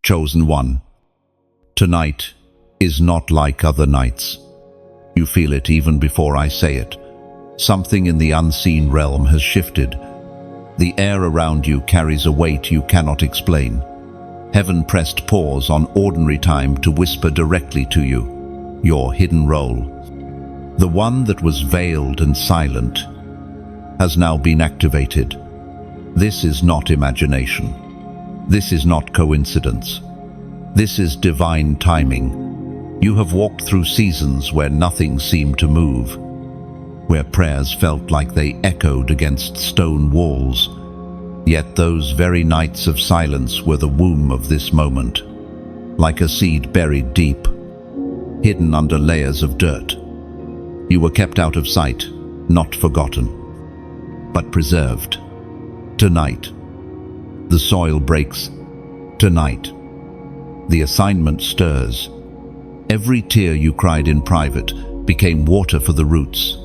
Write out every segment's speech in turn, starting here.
Chosen one, tonight is not like other nights. You feel it even before I say it. Something in the unseen realm has shifted. The air around you carries a weight you cannot explain. Heaven pressed pause on ordinary time to whisper directly to you, your hidden role. The one that was veiled and silent has now been activated. This is not imagination. This is not coincidence. This is divine timing. You have walked through seasons where nothing seemed to move, where prayers felt like they echoed against stone walls. Yet those very nights of silence were the womb of this moment, like a seed buried deep, hidden under layers of dirt. You were kept out of sight, not forgotten, but preserved. Tonight, the soil breaks. Tonight, the assignment stirs. Every tear you cried in private became water for the roots.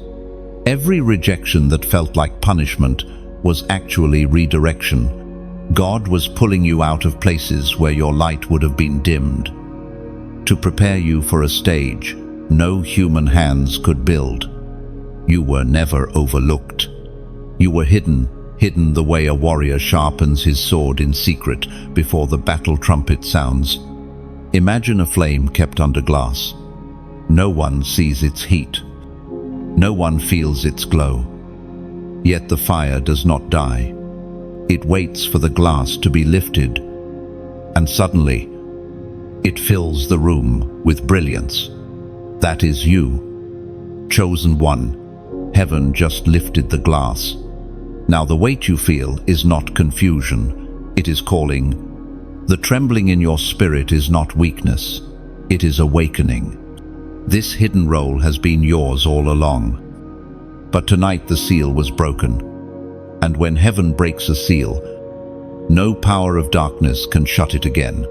Every rejection that felt like punishment was actually redirection. God was pulling you out of places where your light would have been dimmed, to prepare you for a stage no human hands could build. You were never overlooked. You were hidden the way a warrior sharpens his sword in secret before the battle trumpet sounds. Imagine a flame kept under glass. No one sees its heat. No one feels its glow. Yet the fire does not die. It waits for the glass to be lifted, and suddenly, it fills the room with brilliance. That is you, chosen one. Heaven just lifted the glass. Now the weight you feel is not confusion, it is calling. The trembling in your spirit is not weakness, it is awakening. This hidden role has been yours all along. But tonight the seal was broken. And when heaven breaks a seal, no power of darkness can shut it again.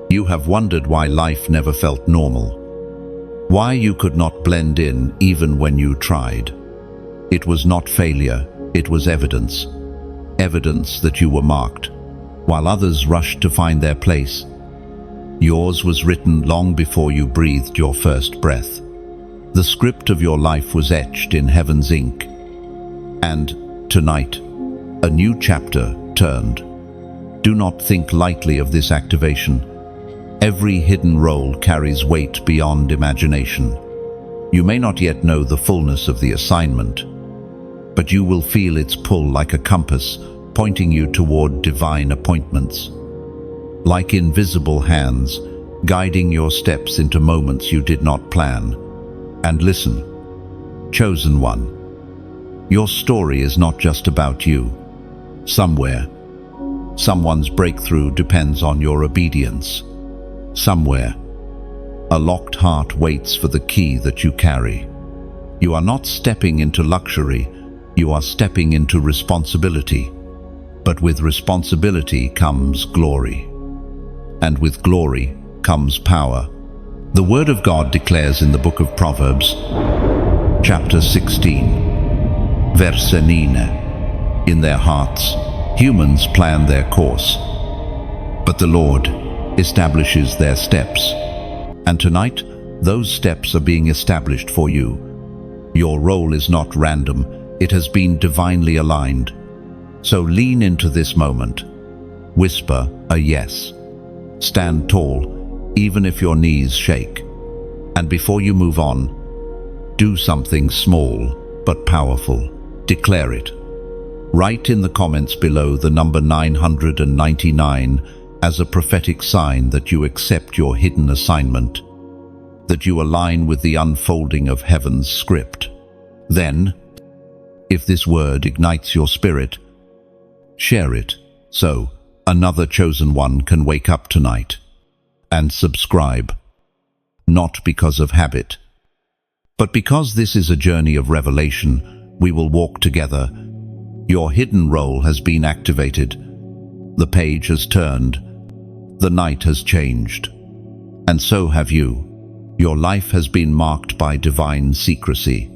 You have wondered why life never felt normal. Why you could not blend in even when you tried. It was not failure. It was evidence. Evidence that you were marked. While others rushed to find their place, yours was written long before you breathed your first breath. The script of your life was etched in heaven's ink. And tonight, a new chapter turned. Do not think lightly of this activation. Every hidden role carries weight beyond imagination. You may not yet know the fullness of the assignment, but you will feel its pull like a compass, pointing you toward divine appointments. Like invisible hands, guiding your steps into moments you did not plan. And listen, chosen one, your story is not just about you. Somewhere, someone's breakthrough depends on your obedience. Somewhere, a locked heart waits for the key that you carry. You are not stepping into luxury, you are stepping into responsibility. But with responsibility comes glory. And with glory comes power. The Word of God declares in the book of Proverbs, chapter 16, verse 9, in their hearts, humans plan their course, but the Lord establishes their steps. And tonight, those steps are being established for you. Your role is not random. It has been divinely aligned. So lean into this moment. Whisper a yes. Stand tall, even if your knees shake. And before you move on, do something small but powerful. Declare it. Write in the comments below the number 999 as a prophetic sign that you accept your hidden assignment, that you align with the unfolding of heaven's script. Then, if this word ignites your spirit, share it so another chosen one can wake up tonight. And subscribe, not because of habit, but because this is a journey of revelation. We will walk together. Your hidden role has been activated. The page has turned. The night has changed. And so have you. Your life has been marked by divine secrecy.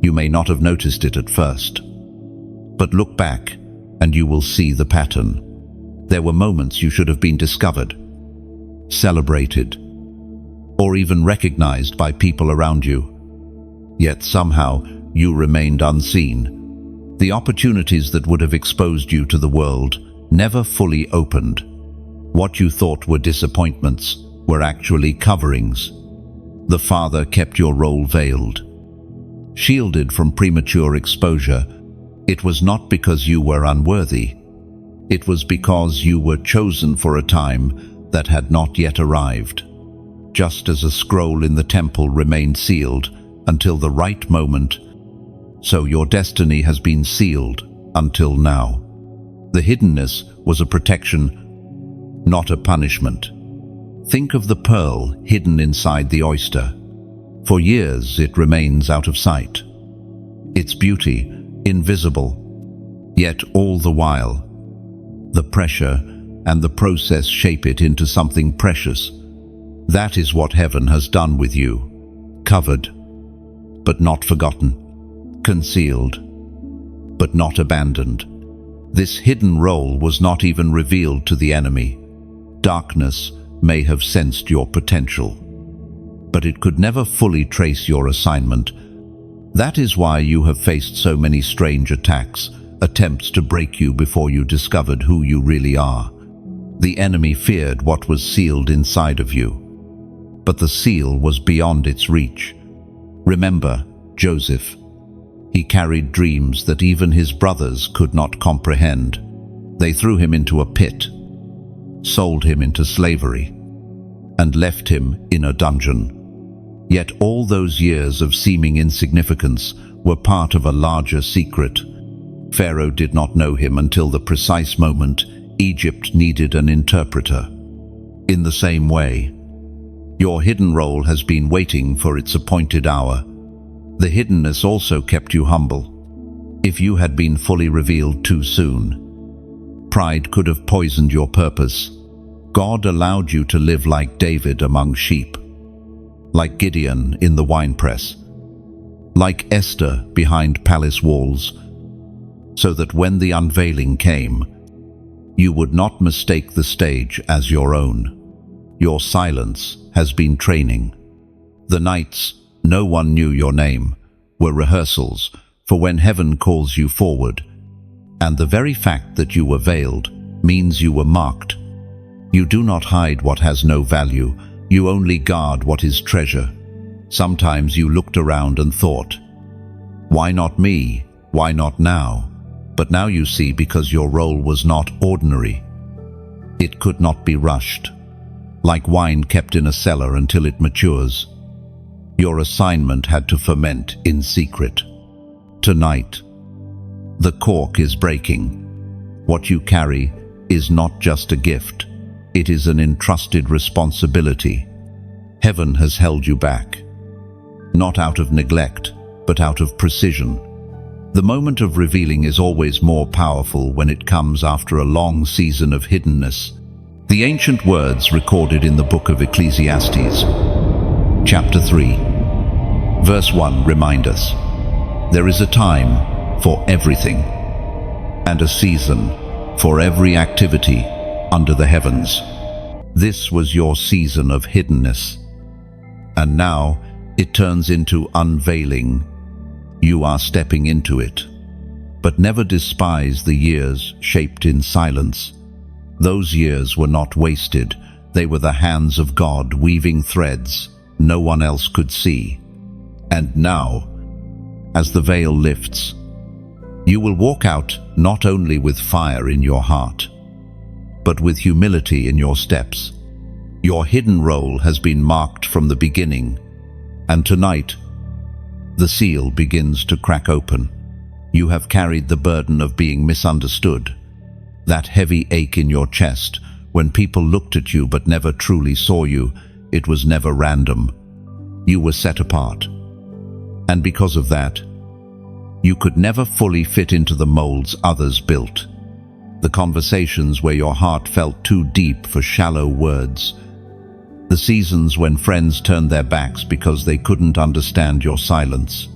You may not have noticed it at first, but look back and you will see the pattern. There were moments you should have been discovered, celebrated, or even recognized by people around you. Yet somehow you remained unseen. The opportunities that would have exposed you to the world never fully opened. What you thought were disappointments were actually coverings. The Father kept your role veiled. Shielded from premature exposure, it was not because you were unworthy. It was because you were chosen for a time that had not yet arrived. Just as a scroll in the temple remained sealed until the right moment, so your destiny has been sealed until now. The hiddenness was a protection, not a punishment. Think of the pearl hidden inside the oyster. For years it remains out of sight. Its beauty invisible, yet all the while, the pressure and the process shape it into something precious. That is what heaven has done with you. Covered, but not forgotten. Concealed, but not abandoned. This hidden role was not even revealed to the enemy. Darkness may have sensed your potential, but it could never fully trace your assignment. That is why you have faced so many strange attacks, attempts to break you before you discovered who you really are. The enemy feared what was sealed inside of you, but the seal was beyond its reach. Remember Joseph. He carried dreams that even his brothers could not comprehend. They threw him into a pit, sold him into slavery, and left him in a dungeon. Yet all those years of seeming insignificance were part of a larger secret. Pharaoh did not know him until the precise moment Egypt needed an interpreter. In the same way, your hidden role has been waiting for its appointed hour. The hiddenness also kept you humble. If you had been fully revealed too soon, pride could have poisoned your purpose. God allowed you to live like David among sheep, like Gideon in the winepress, like Esther behind palace walls, so that when the unveiling came, you would not mistake the stage as your own. Your silence has been training. The nights no one knew your name were rehearsals for when heaven calls you forward, and the very fact that you were veiled means you were marked. You do not hide what has no value, you only guard what is treasure. Sometimes you looked around and thought, why not me? Why not now? But now you see, because your role was not ordinary. It could not be rushed, like wine kept in a cellar until it matures. Your assignment had to ferment in secret. Tonight, the cork is breaking. What you carry is not just a gift. It is an entrusted responsibility. Heaven has held you back, not out of neglect, but out of precision. The moment of revealing is always more powerful when it comes after a long season of hiddenness. The ancient words recorded in the book of Ecclesiastes, chapter 3, verse 1 remind us, there is a time for everything, and a season for every activity under the heavens. This was your season of hiddenness, and now it turns into unveiling. You are stepping into it. But never despise the years shaped in silence. Those years were not wasted. They were the hands of God weaving threads no one else could see. And now, as the veil lifts, you will walk out not only with fire in your heart, but with humility in your steps. Your hidden role has been marked from the beginning, and tonight, the seal begins to crack open. You have carried the burden of being misunderstood, that heavy ache in your chest when people looked at you but never truly saw you. It was never random. You were set apart. And because of that, you could never fully fit into the molds others built. The conversations where your heart felt too deep for shallow words. The seasons when friends turned their backs because they couldn't understand your silence.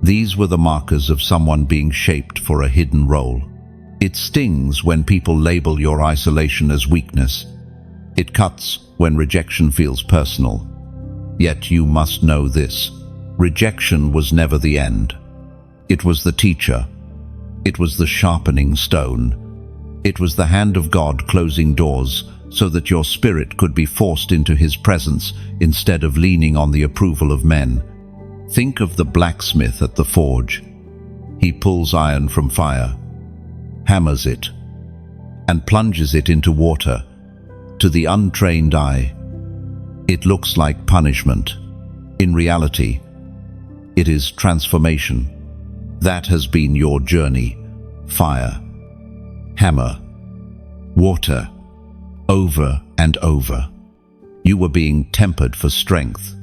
These were the markers of someone being shaped for a hidden role. It stings when people label your isolation as weakness. It cuts when rejection feels personal. Yet you must know this: rejection was never the end. It was the teacher. It was the sharpening stone. It was the hand of God closing doors so that your spirit could be forced into His presence instead of leaning on the approval of men. Think of the blacksmith at the forge. He pulls iron from fire, hammers it, and plunges it into water. To the untrained eye, it looks like punishment. In reality, it is transformation. That has been your journey. Fire, hammer, water, over and over. You were being tempered for strength,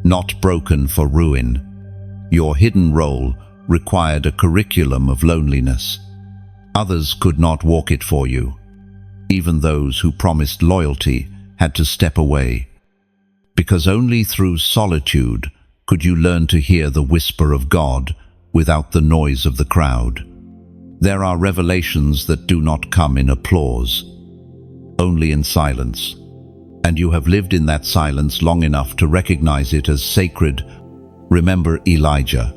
not broken for ruin. Your hidden role required a curriculum of loneliness. Others could not walk it for you. Even those who promised loyalty had to step away, because only through solitude could you learn to hear the whisper of God without the noise of the crowd. There are revelations that do not come in applause, only in silence, and you have lived in that silence long enough to recognize it as sacred. Remember Elijah,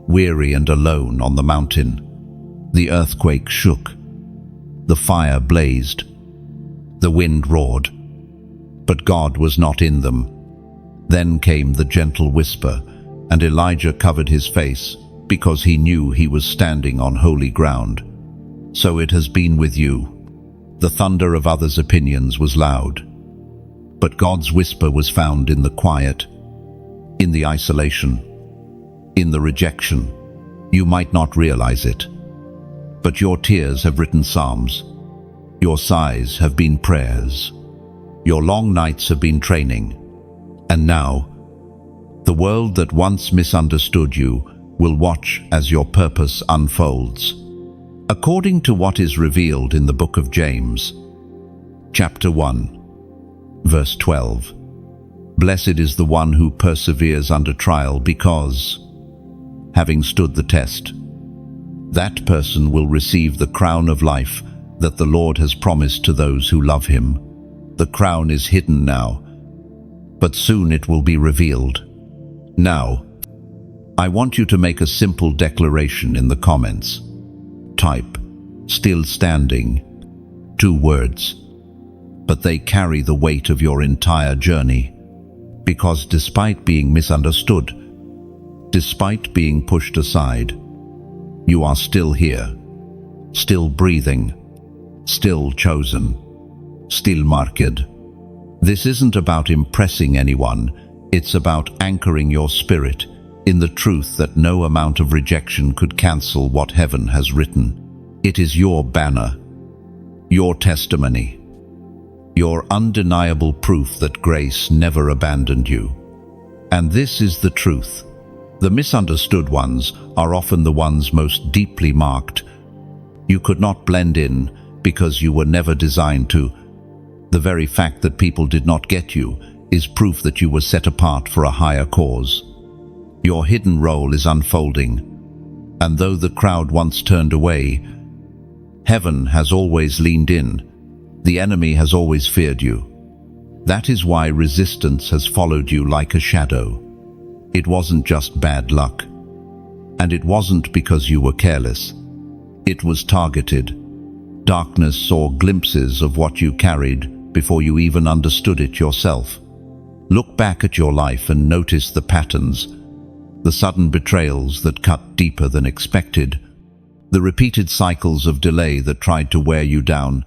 weary and alone on the mountain. The earthquake shook, the fire blazed, the wind roared, but God was not in them. Then came the gentle whisper, and Elijah covered his face because he knew he was standing on holy ground. So it has been with you. The thunder of others' opinions was loud, but God's whisper was found in the quiet, in the isolation, in the rejection. You might not realize it, but your tears have written psalms. Your sighs have been prayers. Your long nights have been training. And now, the world that once misunderstood you will watch as your purpose unfolds. According to what is revealed in the book of James, chapter 1, verse 12, "Blessed is the one who perseveres under trial, because, having stood the test, that person will receive the crown of life that the Lord has promised to those who love Him." The crown is hidden now, but soon it will be revealed. Now, I want you to make a simple declaration in the comments. Type, "Still standing," 2 words, but they carry the weight of your entire journey. Because despite being misunderstood, despite being pushed aside, you are still here, still breathing, still chosen, still marked. This isn't about impressing anyone, it's about anchoring your spirit in the truth that no amount of rejection could cancel what heaven has written. It is your banner, your testimony, your undeniable proof that grace never abandoned you. And this is the truth. The misunderstood ones are often the ones most deeply marked. You could not blend in because you were never designed to. The very fact that people did not get you is proof that you were set apart for a higher cause. Your hidden role is unfolding, and though the crowd once turned away, heaven has always leaned in. The enemy has always feared you. That is why resistance has followed you like a shadow. It wasn't just bad luck, and it wasn't because you were careless. It was targeted. Darkness saw glimpses of what you carried before you even understood it yourself. Look back at your life and notice the patterns, the sudden betrayals that cut deeper than expected, the repeated cycles of delay that tried to wear you down,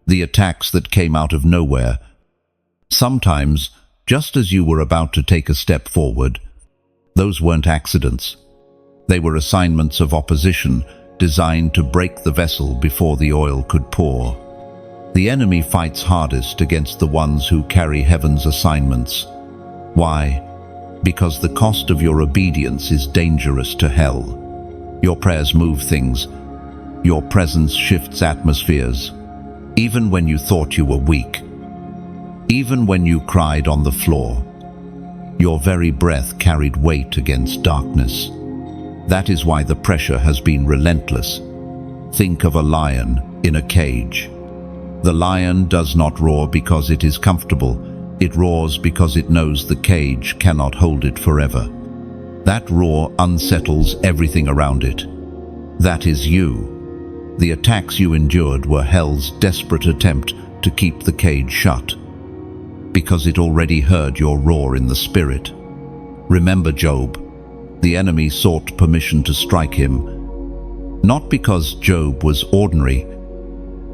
the attacks that came out of nowhere. Sometimes, just as you were about to take a step forward, those weren't accidents. They were assignments of opposition designed to break the vessel before the oil could pour. The enemy fights hardest against the ones who carry heaven's assignments. Why? Because the cost of your obedience is dangerous to hell. Your prayers move things. Your presence shifts atmospheres. Even when you thought you were weak, even when you cried on the floor, your very breath carried weight against darkness. That is why the pressure has been relentless. Think of a lion in a cage. The lion does not roar because it is comfortable. It roars because it knows the cage cannot hold it forever. That roar unsettles everything around it. That is you. The attacks you endured were hell's desperate attempt to keep the cage shut, because it already heard your roar in the spirit. Remember Job. The enemy sought permission to strike him, not because Job was ordinary,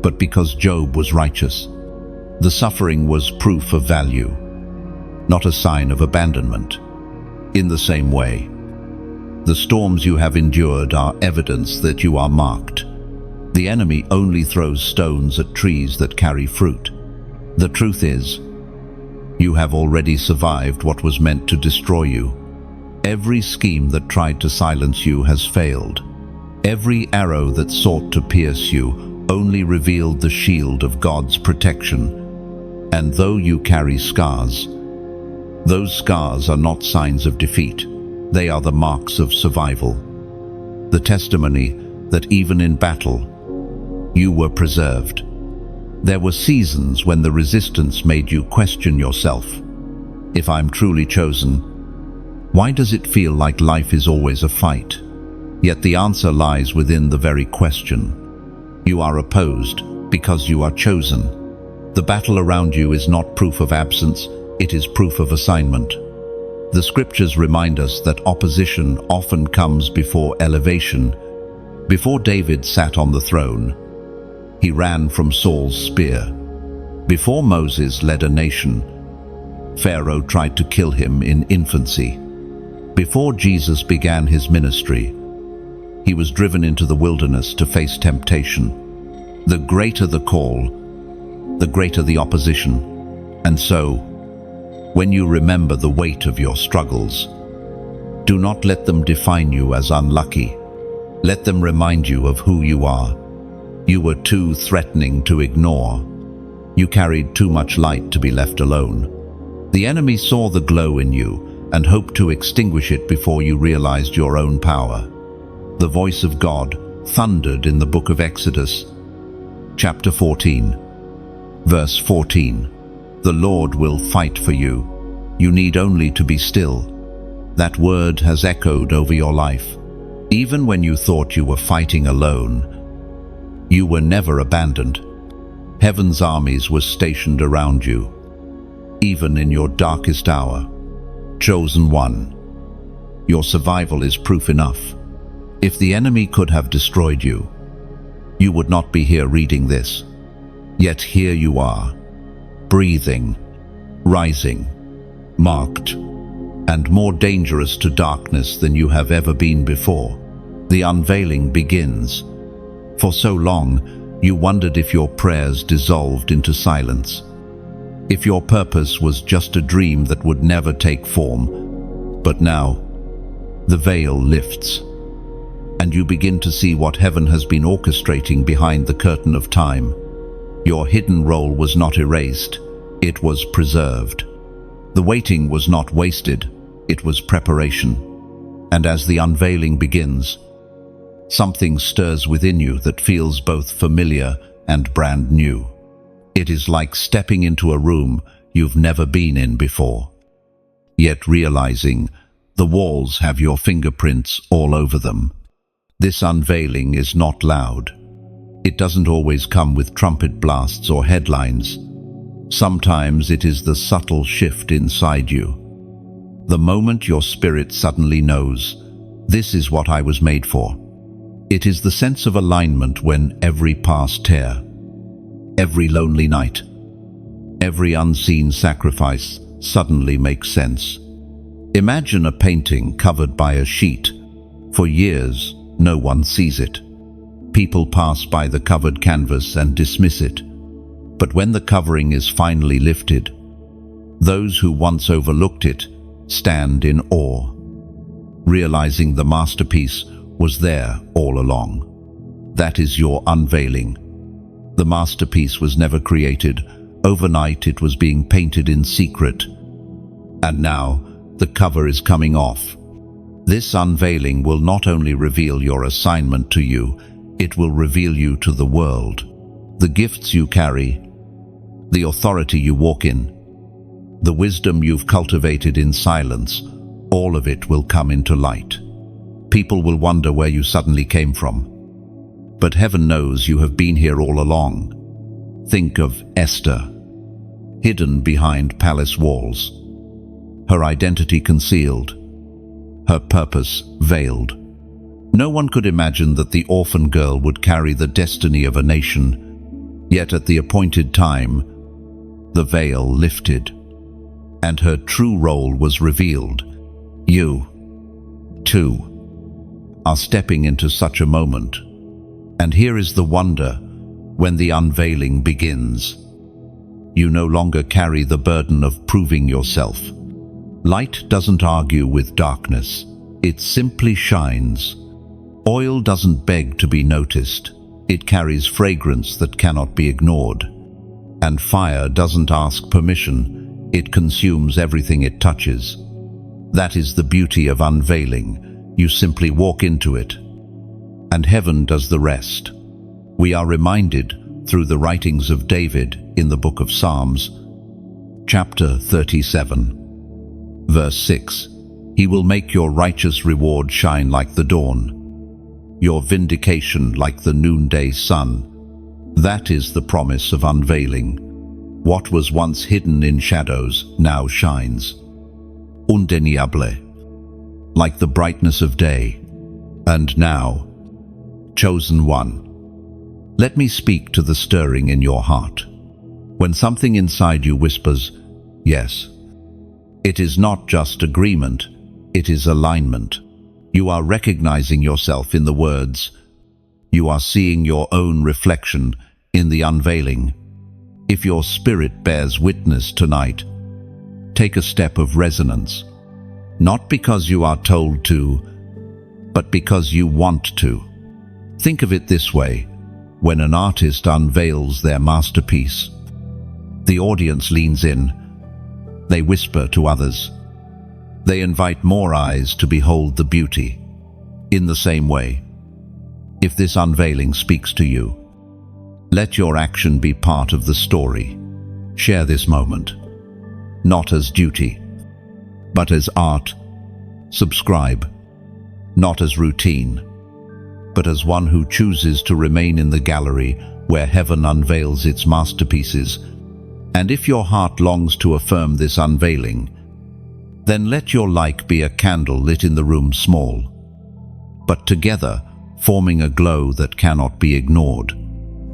but because Job was righteous. The suffering was proof of value, not a sign of abandonment. In the same way, the storms you have endured are evidence that you are marked. The enemy only throws stones at trees that carry fruit. The truth is, you have already survived what was meant to destroy you. Every scheme that tried to silence you has failed. Every arrow that sought to pierce you only revealed the shield of God's protection. And though you carry scars, those scars are not signs of defeat. They are the marks of survival. The testimony that even in battle, you were preserved. There were seasons when the resistance made you question yourself. If I'm truly chosen, why does it feel like life is always a fight? Yet the answer lies within the very question. You are opposed because you are chosen. The battle around you is not proof of absence, it is proof of assignment. The scriptures remind us that opposition often comes before elevation. Before David sat on the throne, he ran from Saul's spear. Before Moses led a nation, Pharaoh tried to kill him in infancy. Before Jesus began his ministry, he was driven into the wilderness to face temptation. The greater the call, the greater the opposition. And so, when you remember the weight of your struggles, do not let them define you as unlucky. Let them remind you of who you are. You were too threatening to ignore. You carried too much light to be left alone. The enemy saw the glow in you and hoped to extinguish it before you realized your own power. The voice of God thundered in the book of Exodus, chapter 14, verse 14. The Lord will fight for you. You need only to be still. That word has echoed over your life. Even when you thought you were fighting alone, you were never abandoned. Heaven's armies were stationed around you, even in your darkest hour. Chosen one, your survival is proof enough. If the enemy could have destroyed you, you would not be here reading this. Yet here you are, breathing, rising, marked, and more dangerous to darkness than you have ever been before. The unveiling begins. For so long, you wondered if your prayers dissolved into silence, if your purpose was just a dream that would never take form. But now, the veil lifts, and you begin to see what heaven has been orchestrating behind the curtain of time. Your hidden role was not erased, it was preserved. The waiting was not wasted, it was preparation. And as the unveiling begins, something stirs within you that feels both familiar and brand new. It is like stepping into a room you've never been in before, yet realizing the walls have your fingerprints all over them. This unveiling is not loud. It doesn't always come with trumpet blasts or headlines. Sometimes it is the subtle shift inside you. The moment your spirit suddenly knows, this is what I was made for. It is the sense of alignment when every past tear, every lonely night, every unseen sacrifice suddenly makes sense. Imagine a painting covered by a sheet. For years, no one sees it. People pass by the covered canvas and dismiss it. But when the covering is finally lifted, those who once overlooked it stand in awe, realizing the masterpiece was there all along. That is your unveiling. The masterpiece was never created. Overnight it was being painted in secret. And now the cover is coming off. This unveiling will not only reveal your assignment to you, it will reveal you to the world. the gifts you carry, the authority you walk in, the wisdom you've cultivated in silence, all of it will come into light. People will wonder where you suddenly came from. But heaven knows you have been here all along. Think of Esther, hidden behind palace walls, her identity concealed, her purpose veiled. No one could imagine that the orphan girl would carry the destiny of a nation, yet at the appointed time, the veil lifted, and her true role was revealed. You, too, are stepping into such a moment. And here is the wonder when the unveiling begins. You no longer carry the burden of proving yourself. Light doesn't argue with darkness. It simply shines. Oil doesn't beg to be noticed. It carries fragrance that cannot be ignored. And fire doesn't ask permission. It consumes everything it touches. That is the beauty of unveiling. You simply walk into it, and heaven does the rest. We are reminded through the writings of David in the book of Psalms, chapter 37, verse 6. He will make your righteous reward shine like the dawn, your vindication like the noonday sun. That is the promise of unveiling. What was once hidden in shadows now shines. Undeniable, like the brightness of day. And now, chosen one, let me speak to the stirring in your heart. When something inside you whispers, yes, it is not just agreement, it is alignment. You are recognizing yourself in the words. You are seeing your own reflection in the unveiling. If your spirit bears witness tonight, take a step of resonance. Not because you are told to, but because you want to. Think of it this way. When an artist unveils their masterpiece, the audience leans in. They whisper to others. They invite more eyes to behold the beauty. In the same way, if this unveiling speaks to you, let your action be part of the story. Share this moment, not as duty, but as art. Subscribe, not as routine, but as one who chooses to remain in the gallery where heaven unveils its masterpieces. And if your heart longs to affirm this unveiling, then let your like be a candle lit in the room small, but together forming a glow that cannot be ignored.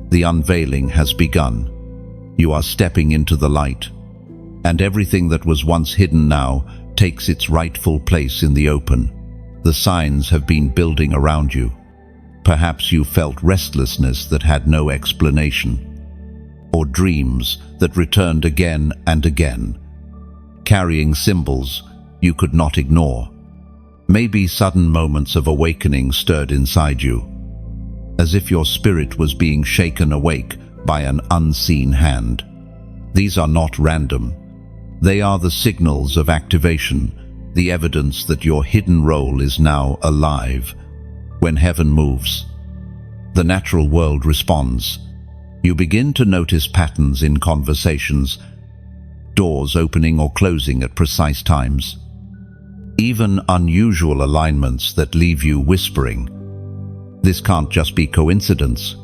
The unveiling has begun. You are stepping into the light, and everything that was once hidden now takes its rightful place in the open. The signs have been building around you. Perhaps you felt restlessness that had no explanation, or dreams that returned again and again, carrying symbols you could not ignore. Maybe sudden moments of awakening stirred inside you, as if your spirit was being shaken awake by an unseen hand. These are not random. They are the signals of activation, the evidence that your hidden role is now alive. When heaven moves, the natural world responds. You begin to notice patterns in conversations, doors opening or closing at precise times, even unusual alignments that leave you whispering. This can't just be coincidence.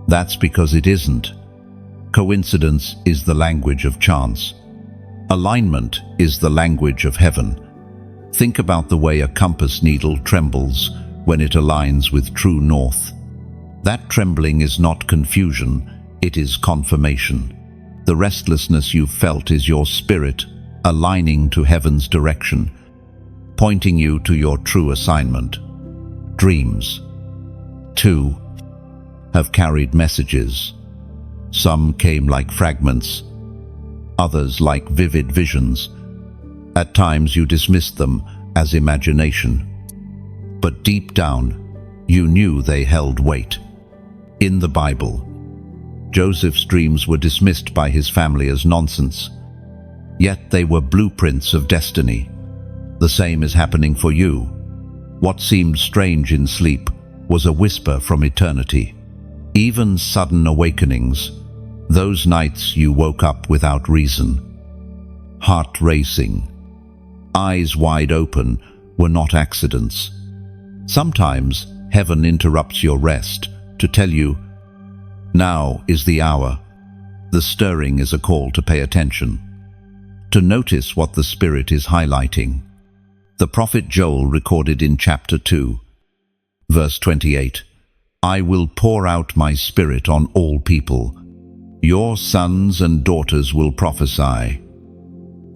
That's because it isn't. Coincidence is the language of chance. Alignment is the language of heaven. Think about the way a compass needle trembles when it aligns with true north. That trembling is not confusion, it is confirmation. The restlessness you felt is your spirit aligning to heaven's direction, pointing you to your true assignment. Dreams, too, have carried messages. Some came like fragments, others like vivid visions. At times you dismissed them as imagination, but deep down you knew they held weight. In the Bible, Joseph's dreams were dismissed by his family as nonsense, yet they were blueprints of destiny. The same is happening for you. What seemed strange in sleep was a whisper from eternity. Even sudden awakenings, those nights you woke up without reason, heart racing, eyes wide open, were not accidents. Sometimes heaven interrupts your rest to tell you, now is the hour. The stirring is a call to pay attention, to notice what the Spirit is highlighting. The prophet Joel recorded in chapter 2, verse 28, I will pour out my Spirit on all people. Your sons and daughters will prophesy.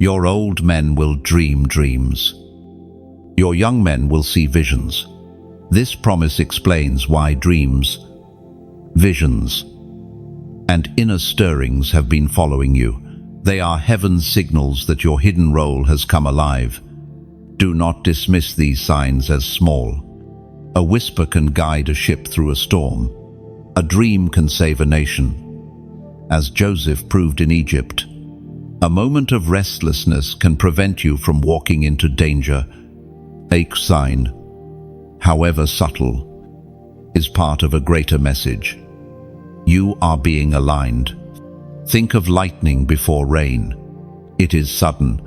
Your old men will dream dreams. Your young men will see visions. This promise explains why dreams, visions, and inner stirrings have been following you. They are heaven's signals that your hidden role has come alive. Do not dismiss these signs as small. A whisper can guide a ship through a storm. A dream can save a nation. As Joseph proved in Egypt, a moment of restlessness can prevent you from walking into danger. A sign, however subtle, is part of a greater message. You are being aligned. Think of lightning before rain. It is sudden,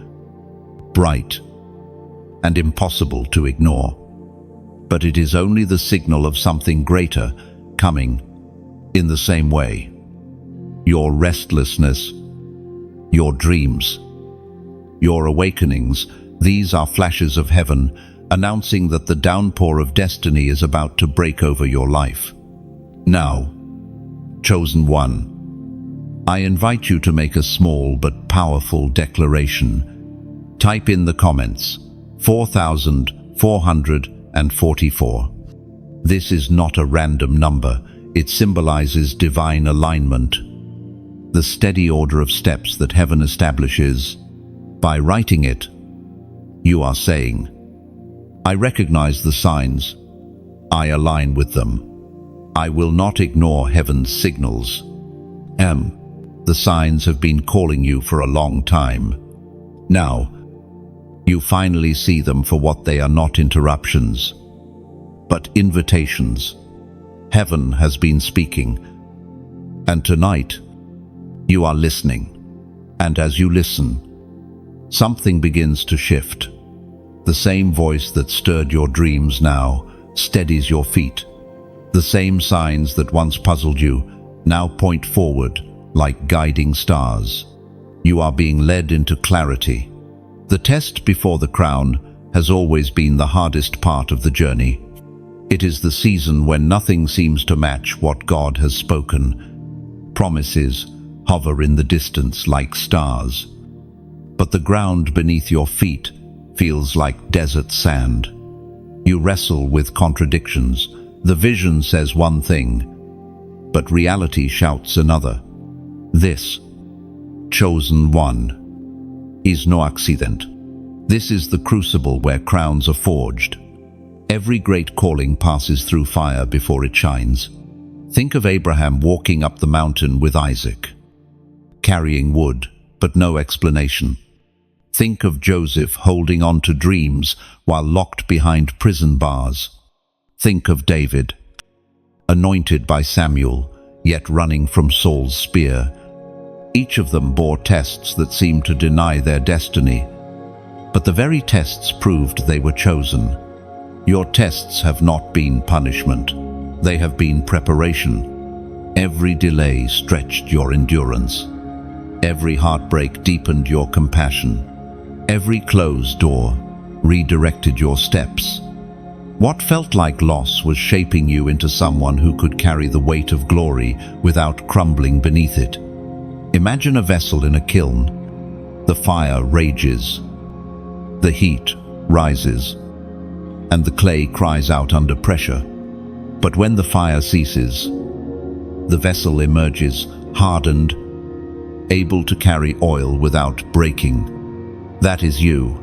bright, and impossible to ignore. But it is only the signal of something greater coming. In the same way, your restlessness, your dreams, your awakenings, these are flashes of heaven announcing that the downpour of destiny is about to break over your life. Now, chosen one, I invite you to make a small but powerful declaration. Type in the comments, 4,444. This is not a random number. It symbolizes divine alignment, the steady order of steps that heaven establishes. By writing it, you are saying, I recognize the signs. I align with them. I will not ignore heaven's signals. The signs have been calling you for a long time. Now, you finally see them for what they are, not interruptions, but invitations. Heaven has been speaking, and tonight, you are listening. And as you listen, something begins to shift. The same voice that stirred your dreams now steadies your feet. The same signs that once puzzled you now point forward like guiding stars. You are being led into clarity. The test before the crown has always been the hardest part of the journey. It is the season when nothing seems to match what God has spoken. Promises hover in the distance like stars, but the ground beneath your feet feels like desert sand. You wrestle with contradictions. The vision says one thing, but reality shouts another. This, chosen one, is no accident. This is the crucible where crowns are forged. Every great calling passes through fire before it shines. Think of Abraham walking up the mountain with Isaac, carrying wood, but no explanation. Think of Joseph holding on to dreams while locked behind prison bars. Think of David, anointed by Samuel, yet running from Saul's spear. Each of them bore tests that seemed to deny their destiny, but the very tests proved they were chosen. Your tests have not been punishment. They have been preparation. Every delay stretched your endurance. Every heartbreak deepened your compassion. Every closed door redirected your steps. What felt like loss was shaping you into someone who could carry the weight of glory without crumbling beneath it. Imagine a vessel in a kiln. The fire rages, the heat rises, and the clay cries out under pressure. But when the fire ceases, the vessel emerges hardened, able to carry oil without breaking. That is you.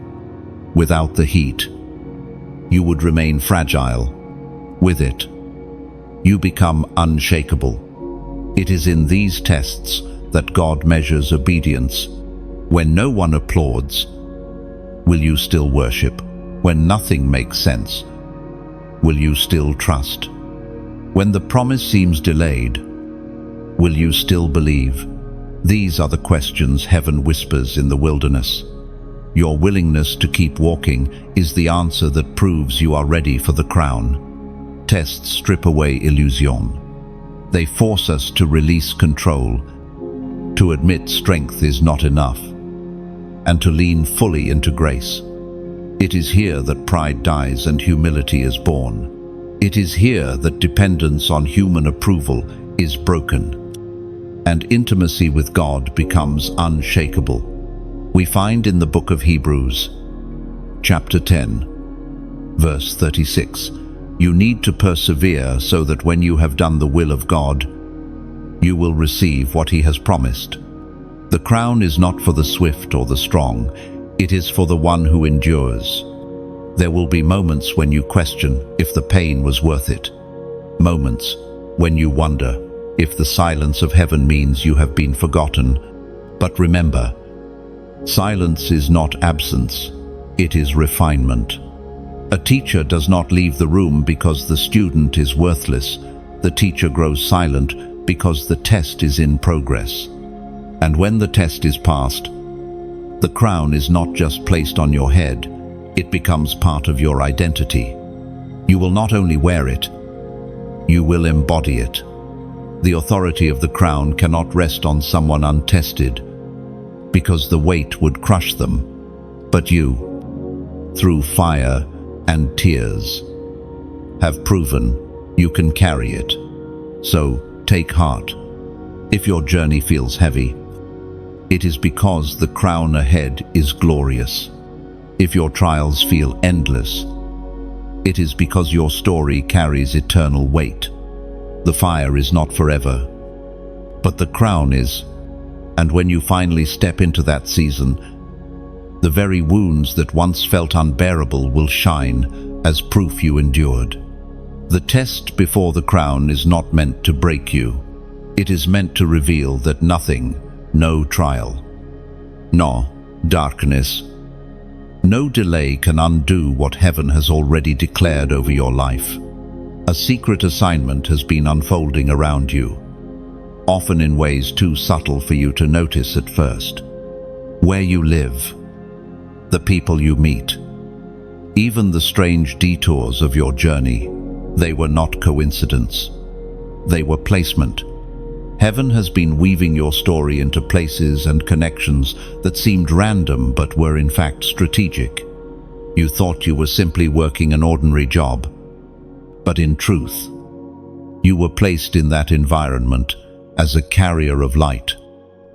Without the heat, you would remain fragile. With it, you become unshakable. It is in these tests that God measures obedience. When no one applauds, will you still worship? When nothing makes sense, will you still trust? When the promise seems delayed, will you still believe? These are the questions heaven whispers in the wilderness. Your willingness to keep walking is the answer that proves you are ready for the crown. Tests strip away illusion. They force us to release control, to admit strength is not enough, and to lean fully into grace. It is here that pride dies and humility is born. It is here that dependence on human approval is broken, and intimacy with God becomes unshakable. We find in the book of Hebrews, chapter 10, verse 36, you need to persevere so that when you have done the will of God, you will receive what He has promised. The crown is not for the swift or the strong, it is for the one who endures. There will be moments when you question if the pain was worth it. Moments when you wonder if the silence of heaven means you have been forgotten. But remember, silence is not absence, it is refinement. A teacher does not leave the room because the student is worthless. The teacher grows silent because the test is in progress. And when the test is passed, the crown is not just placed on your head, it becomes part of your identity. You will not only wear it, you will embody it. The authority of the crown cannot rest on someone untested, because the weight would crush them. But you, through fire and tears, have proven you can carry it. So take heart. If your journey feels heavy, it is because the crown ahead is glorious. If your trials feel endless, it is because your story carries eternal weight. The fire is not forever, but the crown is. And when you finally step into that season, the very wounds that once felt unbearable will shine as proof you endured. The test before the crown is not meant to break you. It is meant to reveal that nothing, no trial, no darkness, no delay can undo what heaven has already declared over your life. A secret assignment has been unfolding around you, often in ways too subtle for you to notice at first. Where you live, the people you meet, even the strange detours of your journey, they were not coincidence. They were placement. Heaven has been weaving your story into places and connections that seemed random but were in fact strategic. You thought you were simply working an ordinary job, but in truth, you were placed in that environment as a carrier of light.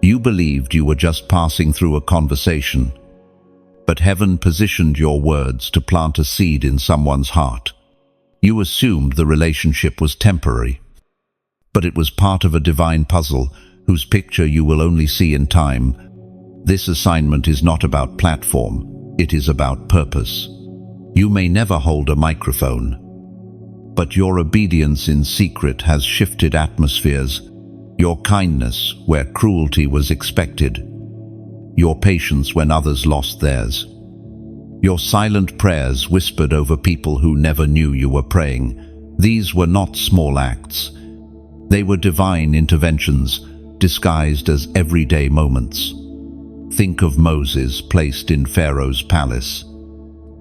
You believed you were just passing through a conversation, but heaven positioned your words to plant a seed in someone's heart. You assumed the relationship was temporary, but it was part of a divine puzzle whose picture you will only see in time. This assignment is not about platform, it is about purpose. You may never hold a microphone, but your obedience in secret has shifted atmospheres. Your kindness where cruelty was expected, your patience when others lost theirs. Your silent prayers whispered over people who never knew you were praying. These were not small acts. They were divine interventions, disguised as everyday moments. Think of Moses placed in Pharaoh's palace.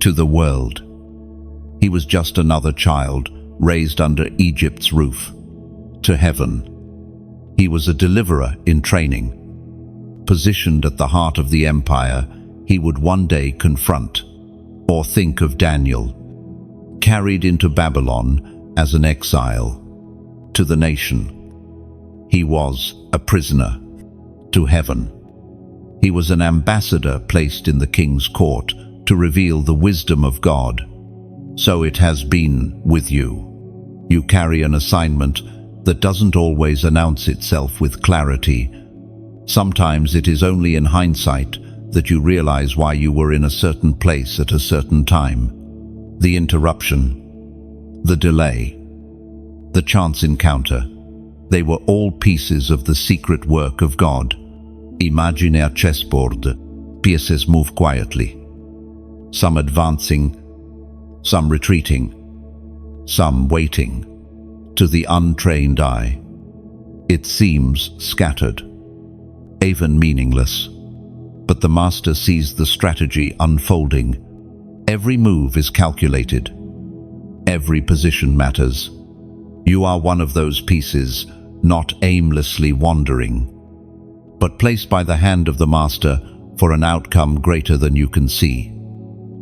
To the world, he was just another child raised under Egypt's roof. To heaven, he was a deliverer in training. Positioned at the heart of the empire, he would one day confront. Or think of Daniel, carried into Babylon as an exile. To the nation, he was a prisoner. To heaven, he was an ambassador placed in the king's court to reveal the wisdom of God. So it has been with you. You carry an assignment that doesn't always announce itself with clarity. Sometimes it is only in hindsight that you realize why you were in a certain place at a certain time. The interruption, the delay, the chance encounter, they were all pieces of the secret work of God. Imagine a chessboard. Pieces move quietly, some advancing, some retreating, some waiting. To the untrained eye, it seems scattered, even meaningless. But the master sees the strategy unfolding. Every move is calculated. Every position matters. You are one of those pieces, not aimlessly wandering, but placed by the hand of the master for an outcome greater than you can see.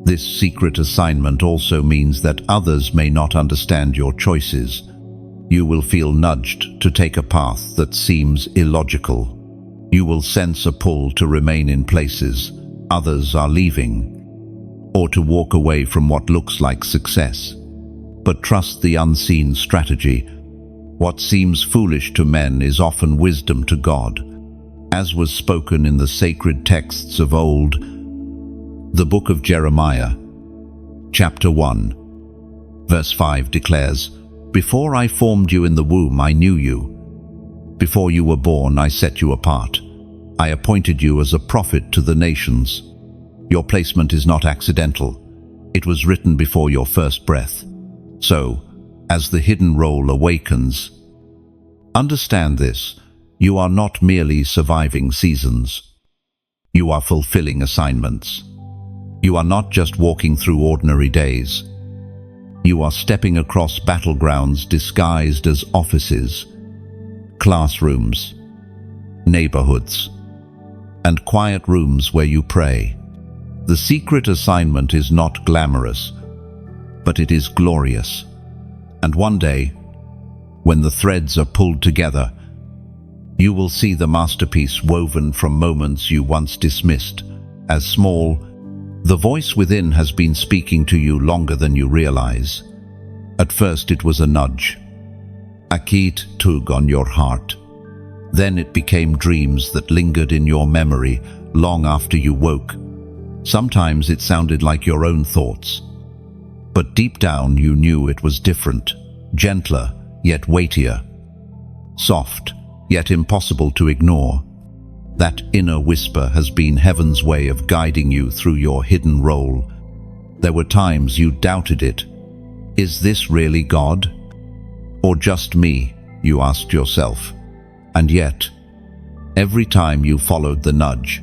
This secret assignment also means that others may not understand your choices. You will feel nudged to take a path that seems illogical. You will sense a pull to remain in places others are leaving, or to walk away from what looks like success. But trust the unseen strategy. What seems foolish to men is often wisdom to God, as was spoken in the sacred texts of old. The book of Jeremiah, chapter 1, verse 5 declares, "Before I formed you in the womb, I knew you. Before you were born, I set you apart. I appointed you as a prophet to the nations." Your placement is not accidental. It was written before your first breath. So, as the hidden role awakens, understand this: you are not merely surviving seasons. You are fulfilling assignments. You are not just walking through ordinary days. You are stepping across battlegrounds disguised as offices, classrooms, neighborhoods, and quiet rooms where you pray. The secret assignment is not glamorous, but it is glorious. And one day, when the threads are pulled together, you will see the masterpiece woven from moments you once dismissed as small. The voice within has been speaking to you longer than you realize. At first it was a nudge, a key tug on your heart. Then it became dreams that lingered in your memory long after you woke. Sometimes it sounded like your own thoughts, but deep down you knew it was different, gentler yet weightier, soft yet impossible to ignore. That inner whisper has been heaven's way of guiding you through your hidden role. There were times you doubted it. Is this really God? Or just me? You asked yourself. And yet, every time you followed the nudge,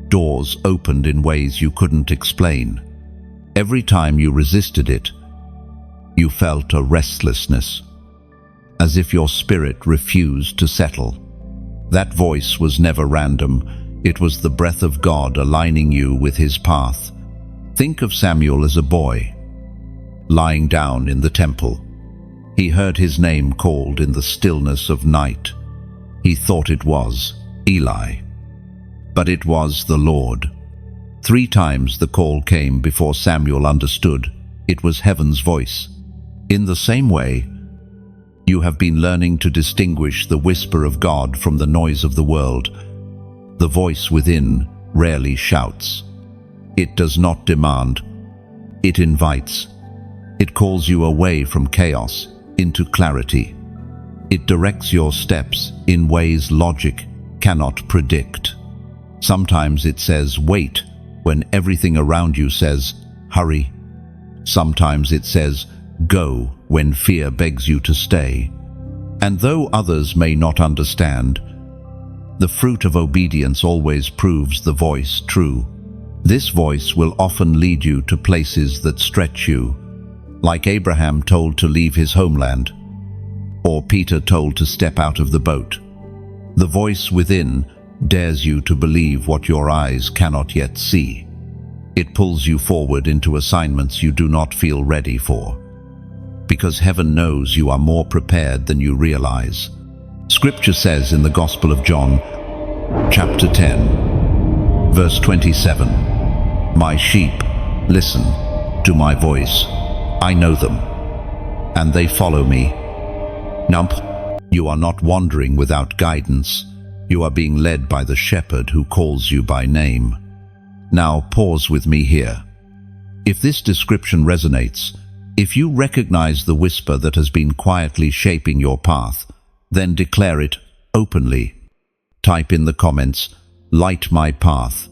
doors opened in ways you couldn't explain. Every time you resisted it, you felt a restlessness, as if your spirit refused to settle. That voice was never random. It was the breath of God aligning you with His path. Think of Samuel as a boy, lying down in the temple. He heard his name called in the stillness of night. He thought it was Eli, but it was the Lord. 3 times the call came before Samuel understood it was heaven's voice. In the same way, you have been learning to distinguish the whisper of God from the noise of the world. The voice within rarely shouts. It does not demand. It invites. It calls you away from chaos into clarity. It directs your steps in ways logic cannot predict. Sometimes it says, wait, when everything around you says, hurry. Sometimes it says, go, when fear begs you to stay. And though others may not understand, the fruit of obedience always proves the voice true. This voice will often lead you to places that stretch you, like Abraham told to leave his homeland, or Peter told to step out of the boat. The voice within dares you to believe what your eyes cannot yet see. It pulls you forward into assignments you do not feel ready for, because heaven knows you are more prepared than you realize. Scripture says in the Gospel of John, chapter 10, verse 27, "My sheep listen to my voice. I know them, and they follow me." You are not wandering without guidance. You are being led by the shepherd who calls you by name. Now pause with me here. If this description resonates, if you recognize the whisper that has been quietly shaping your path, then declare it openly. Type in the comments, "Light my path."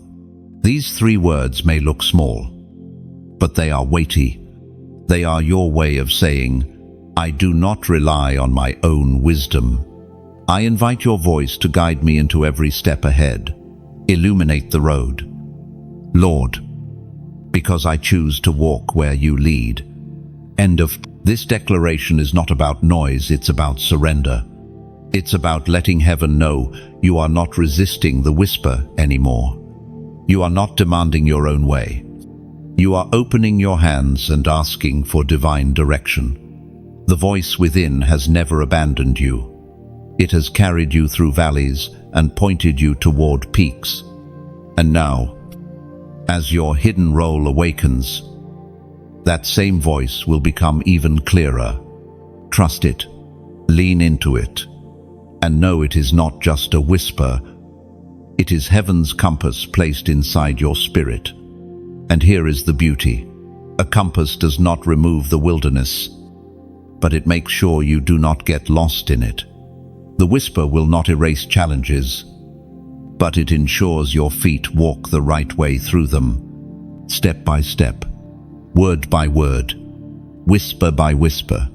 These 3 words may look small, but they are weighty. They are your way of saying, I do not rely on my own wisdom. I invite your voice to guide me into every step ahead. Illuminate the road. Lord, because I choose to walk where you lead. End of. This declaration is not about noise, it's about surrender. It's about letting heaven know you are not resisting the whisper anymore. You are not demanding your own way. You are opening your hands and asking for divine direction. The voice within has never abandoned you. It has carried you through valleys and pointed you toward peaks. And now, as your hidden role awakens, that same voice will become even clearer. Trust it, lean into it, and know it is not just a whisper. It is heaven's compass placed inside your spirit. And here is the beauty. A compass does not remove the wilderness, but it makes sure you do not get lost in it. The whisper will not erase challenges, but it ensures your feet walk the right way through them, step by step, word by word, whisper by whisper.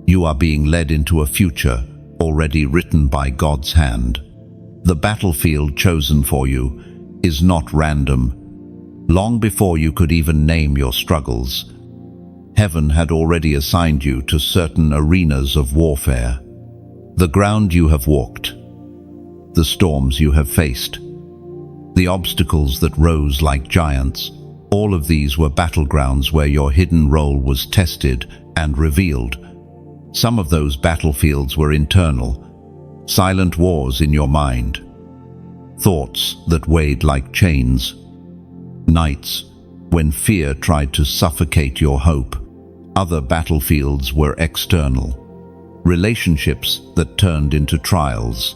You are being led into a future already written by God's hand. The battlefield chosen for you is not random. Long before you could even name your struggles, heaven had already assigned you to certain arenas of warfare. The ground you have walked, the storms you have faced, the obstacles that rose like giants, all of these were battlegrounds where your hidden role was tested and revealed. Some of those battlefields were internal, silent wars in your mind, thoughts that weighed like chains, nights when fear tried to suffocate your hope. Other battlefields were external, relationships that turned into trials,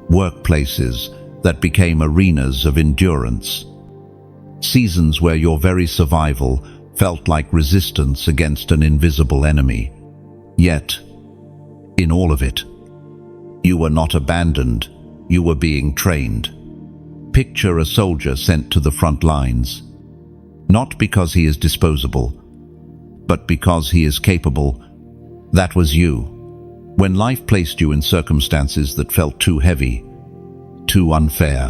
workplaces that became arenas of endurance, seasons where your very survival felt like resistance against an invisible enemy. Yet, in all of it, you were not abandoned, you were being trained. Picture a soldier sent to the front lines, not because he is disposable, but because he is capable. That was you. When life placed you in circumstances that felt too heavy, too unfair.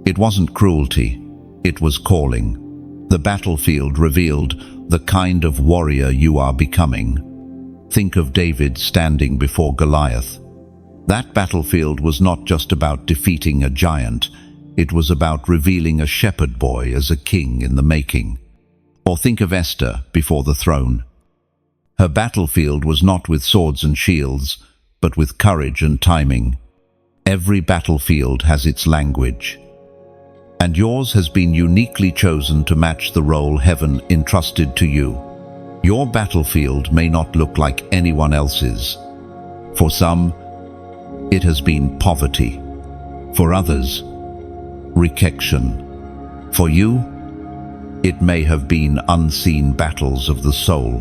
It wasn't cruelty, it was calling. The battlefield revealed the kind of warrior you are becoming. Think of David standing before Goliath. That battlefield was not just about defeating a giant, it was about revealing a shepherd boy as a king in the making. Or think of Esther before the throne. Her battlefield was not with swords and shields, but with courage and timing. Every battlefield has its language. And yours has been uniquely chosen to match the role heaven entrusted to you. Your battlefield may not look like anyone else's. For some, it has been poverty. For others, rejection. For you, it may have been unseen battles of the soul.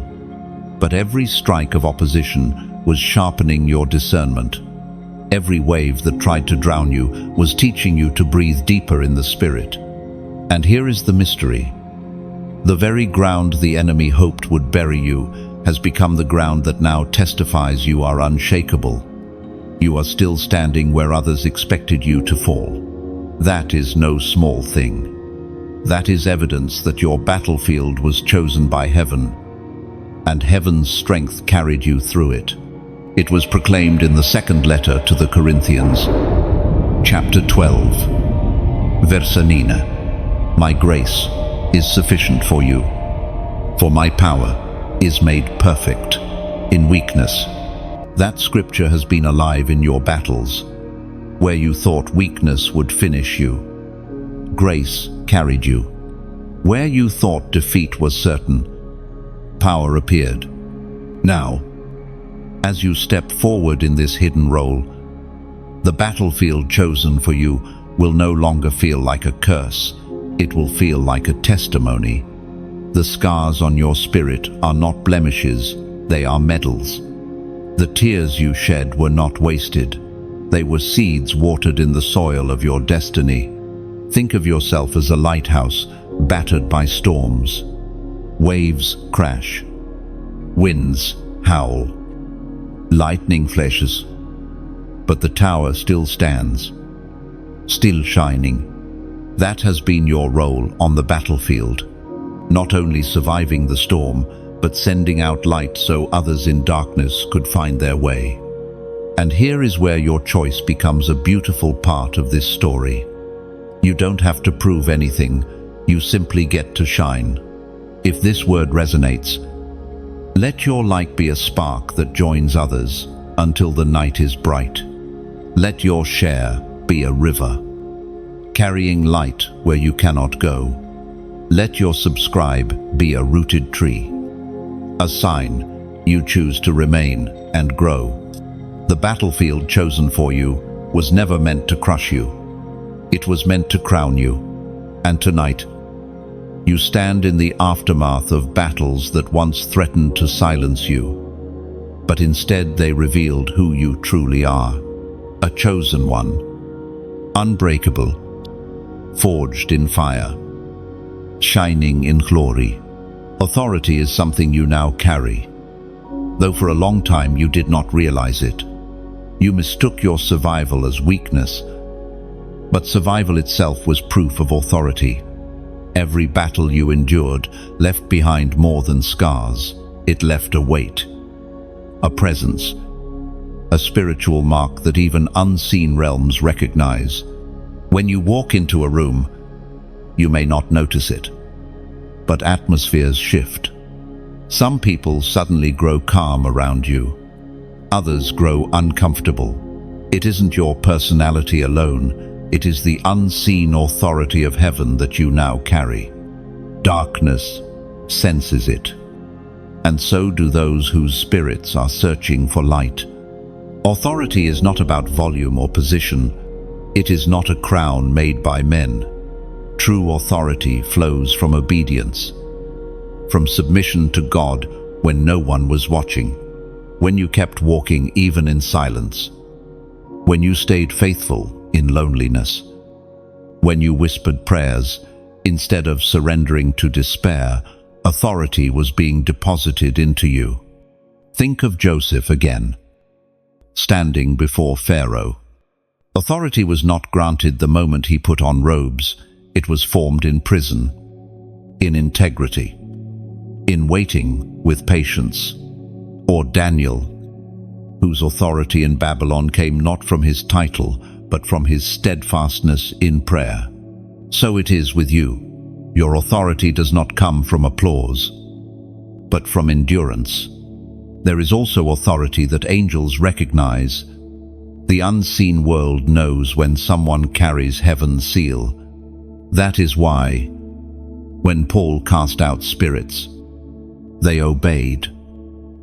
But every strike of opposition was sharpening your discernment. Every wave that tried to drown you was teaching you to breathe deeper in the spirit. And here is the mystery. The very ground the enemy hoped would bury you has become the ground that now testifies you are unshakable. You are still standing where others expected you to fall. That is no small thing. That is evidence that your battlefield was chosen by heaven, and heaven's strength carried you through it. It was proclaimed in the second letter to the Corinthians, chapter 12, verse 9. My grace is sufficient for you, for my power is made perfect in weakness. That scripture has been alive in your battles, where you thought weakness would finish you. Grace carried you. Where you thought defeat was certain, power appeared. Now, as you step forward in this hidden role, the battlefield chosen for you will no longer feel like a curse. It will feel like a testimony. The scars on your spirit are not blemishes, they are medals. The tears you shed were not wasted. They were seeds watered in the soil of your destiny. Think of yourself as a lighthouse battered by storms. Waves crash. Winds howl. Lightning flashes. But the tower still stands, still shining. That has been your role on the battlefield. Not only surviving the storm, but sending out light so others in darkness could find their way. And here is where your choice becomes a beautiful part of this story. You don't have to prove anything, you simply get to shine. If this word resonates, let your light be a spark that joins others until the night is bright. Let your share be a river, carrying light where you cannot go. Let your subscribe be a rooted tree, a sign you choose to remain and grow. The battlefield chosen for you was never meant to crush you. It was meant to crown you. And tonight, you stand in the aftermath of battles that once threatened to silence you. But instead they revealed who you truly are. A chosen one, unbreakable, forged in fire, shining in glory. Authority is something you now carry, though for a long time you did not realize it. You mistook your survival as weakness, but survival itself was proof of authority. Every battle you endured left behind more than scars. It left a weight, a presence, a spiritual mark that even unseen realms recognize. When you walk into a room, you may not notice it, but atmospheres shift. Some people suddenly grow calm around you. Others grow uncomfortable. It isn't your personality alone, it is the unseen authority of heaven that you now carry. Darkness senses it, and so do those whose spirits are searching for light. Authority is not about volume or position. It is not a crown made by men. True authority flows from obedience, from submission to God when no one was watching, when you kept walking even in silence, when you stayed faithful in loneliness, when you whispered prayers instead of surrendering to despair. Authority was being deposited into you. Think of Joseph again, standing before Pharaoh. Authority was not granted the moment he put on robes. It was formed in prison, in integrity, in waiting with patience. Or Daniel, whose authority in Babylon came not from his title, but from his steadfastness in prayer. So it is with you. Your authority does not come from applause, but from endurance. There is also authority that angels recognize. The unseen world knows when someone carries heaven's seal. That is why, when Paul cast out spirits, they obeyed.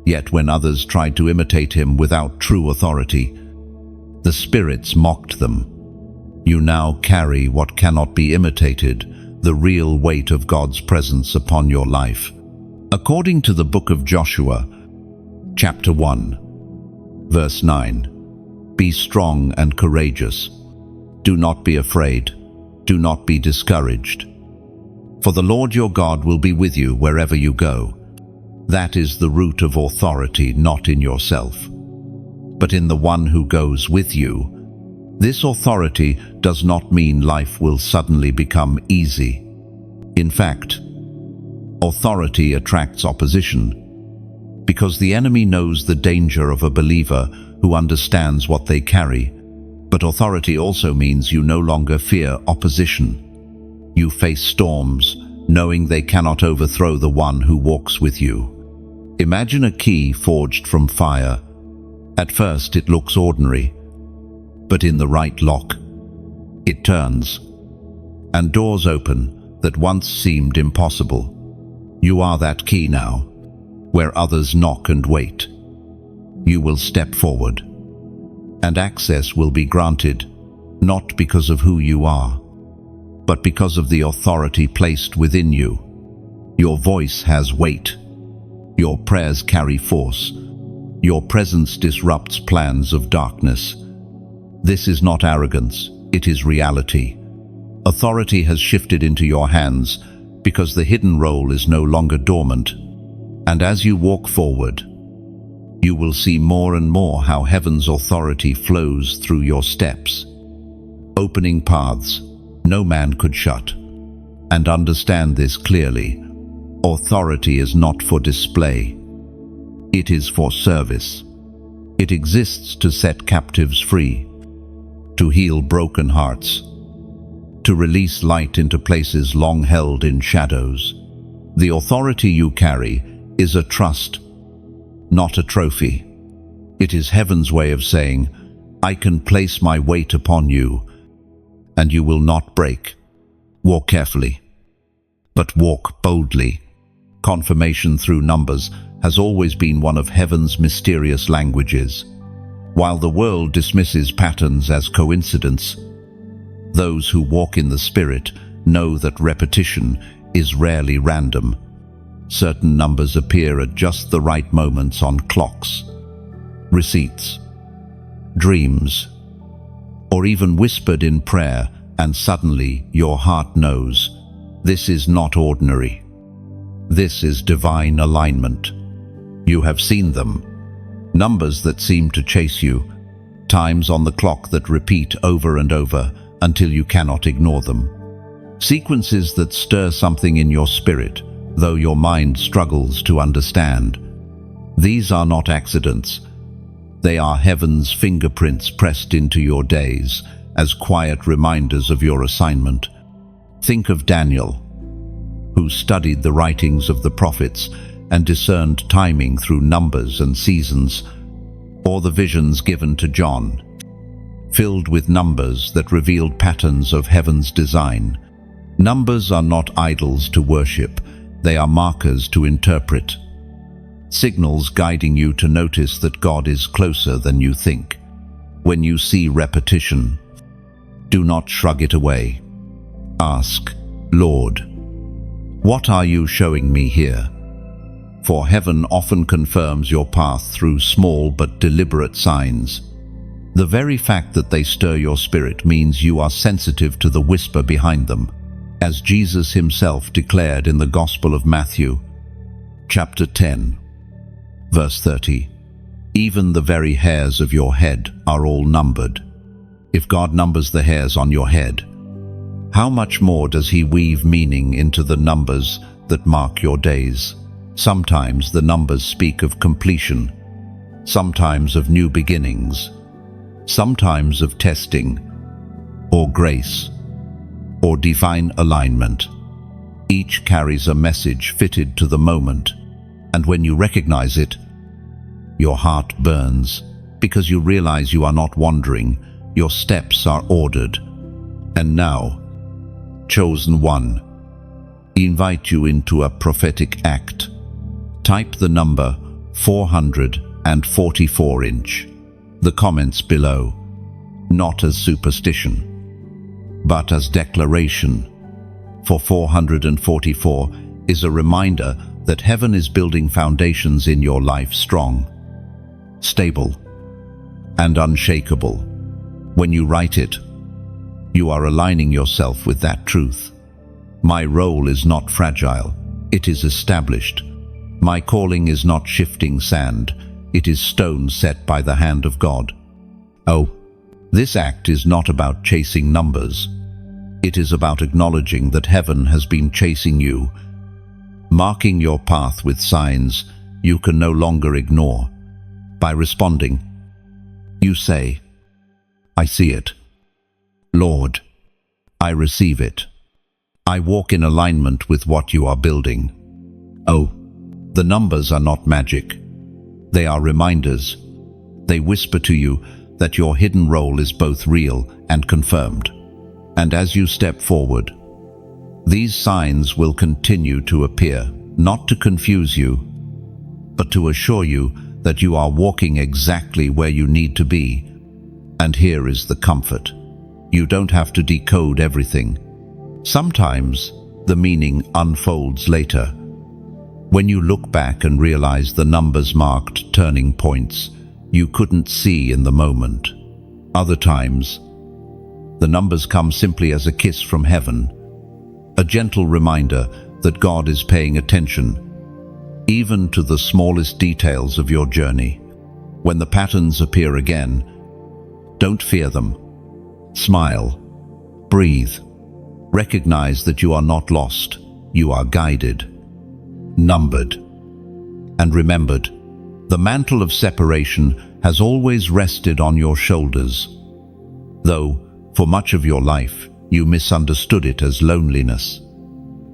Yet when others tried to imitate him without true authority, the spirits mocked them. You now carry what cannot be imitated, the real weight of God's presence upon your life. According to the book of Joshua, chapter 1, verse 9, be strong and courageous. Do not be afraid. Do not be discouraged. For the Lord your God will be with you wherever you go. That is the root of authority, not in yourself, but in the one who goes with you. This authority does not mean life will suddenly become easy. In fact, authority attracts opposition, because the enemy knows the danger of a believer who understands what they carry. But authority also means you no longer fear opposition. You face storms, knowing they cannot overthrow the one who walks with you. Imagine a key forged from fire. At first it looks ordinary, but in the right lock, it turns, and doors open that once seemed impossible. You are that key now, where others knock and wait. You will step forward, and access will be granted, not because of who you are, but because of the authority placed within you. Your voice has weight. Your prayers carry force. Your presence disrupts plans of darkness. This is not arrogance, it is reality. Authority has shifted into your hands because the hidden role is no longer dormant. And as you walk forward, You will see more and more how heaven's authority flows through your steps, opening paths no man could shut. And understand this clearly: authority is not for display. It is for service. It exists to set captives free, to heal broken hearts, to release light into places long held in shadows. The authority you carry is a trust, not a trophy. It is heaven's way of saying, I can place my weight upon you, and you will not break. Walk carefully, but walk boldly. Confirmation through numbers has always been one of heaven's mysterious languages. While the world dismisses patterns as coincidence, those who walk in the Spirit know that repetition is rarely random. Certain numbers appear at just the right moments on clocks, receipts, dreams, or even whispered in prayer, and suddenly your heart knows. This is not ordinary. This is divine alignment. You have seen them. Numbers that seem to chase you, times on the clock that repeat over and over until you cannot ignore them. Sequences that stir something in your spirit, though your mind struggles to understand. These are not accidents. They are heaven's fingerprints pressed into your days as quiet reminders of your assignment. Think of Daniel, who studied the writings of the prophets and discerned timing through numbers and seasons, or the visions given to John, filled with numbers that revealed patterns of heaven's design. Numbers are not idols to worship, they are markers to interpret, signals guiding you to notice that God is closer than you think. When you see repetition, do not shrug it away. Ask, Lord, what are you showing me here? For heaven often confirms your path through small but deliberate signs. The very fact that they stir your spirit means you are sensitive to the whisper behind them, as Jesus himself declared in the Gospel of Matthew, chapter 10, verse 30. Even the very hairs of your head are all numbered. If God numbers the hairs on your head, how much more does he weave meaning into the numbers that mark your days? Sometimes the numbers speak of completion, sometimes of new beginnings, sometimes of testing, or grace, or divine alignment. Each carries a message fitted to the moment, and when you recognize it, your heart burns, because you realize you are not wandering, your steps are ordered. And now, chosen one, I invite you into a prophetic act. Type the number 444 inch. The comments below, not as superstition, but as declaration. For 444 is a reminder that heaven is building foundations in your life strong, stable, and unshakable. When you write it, you are aligning yourself with that truth. My role is not fragile, it is established. My calling is not shifting sand, it is stone set by the hand of God. Oh, this act is not about chasing numbers. It is about acknowledging that heaven has been chasing you, marking your path with signs you can no longer ignore. By responding, you say, I see it. Lord, I receive it. I walk in alignment with what you are building. Oh, the numbers are not magic. They are reminders. They whisper to you that your hidden role is both real and confirmed. And as you step forward, these signs will continue to appear, not to confuse you, but to assure you that you are walking exactly where you need to be. And here is the comfort. You don't have to decode everything. Sometimes the meaning unfolds later. When you look back and realize the numbers marked turning points you couldn't see in the moment. Other times, the numbers come simply as a kiss from heaven, a gentle reminder that God is paying attention, even to the smallest details of your journey. When the patterns appear again, don't fear them. Smile. Breathe. Recognize that you are not lost. You are guided, numbered, and remembered. The mantle of separation has always rested on your shoulders, though for much of your life you misunderstood it as loneliness.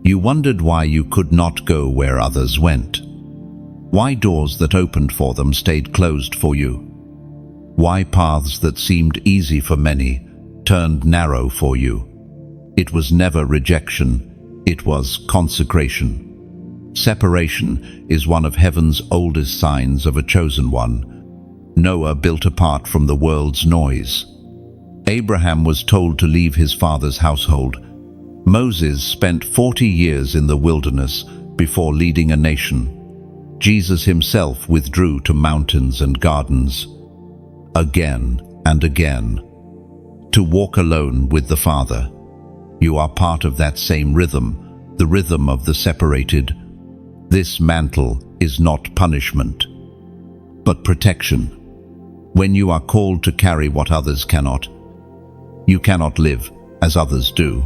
You wondered why you could not go where others went. Why doors that opened for them stayed closed for you. Why paths that seemed easy for many turned narrow for you. It was never rejection, it was consecration. Separation is one of heaven's oldest signs of a chosen one. Noah built apart from the world's noise. Abraham was told to leave his father's household. Moses spent 40 years in the wilderness before leading a nation. Jesus himself withdrew to mountains and gardens, again and again, to walk alone with the Father. You are part of that same rhythm, the rhythm of the separated. This mantle is not punishment, but protection. When you are called to carry what others cannot, you cannot live as others do,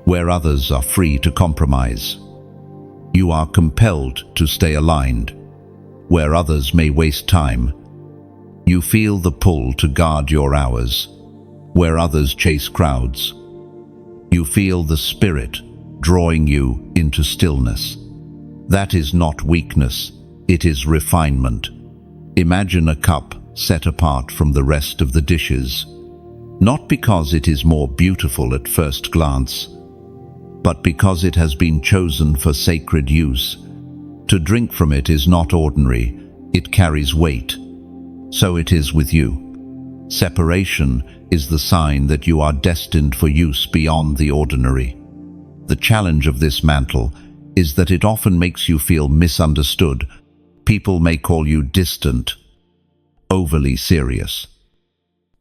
where others are free to compromise. You are compelled to stay aligned, where others may waste time. You feel the pull to guard your hours, where others chase crowds. You feel the Spirit drawing you into stillness. That is not weakness, it is refinement. Imagine a cup set apart from the rest of the dishes, not because it is more beautiful at first glance, but because it has been chosen for sacred use. To drink from it is not ordinary, it carries weight. So it is with you. Separation is the sign that you are destined for use beyond the ordinary. The challenge of this mantle is that it often makes you feel misunderstood. People may call you distant, overly serious,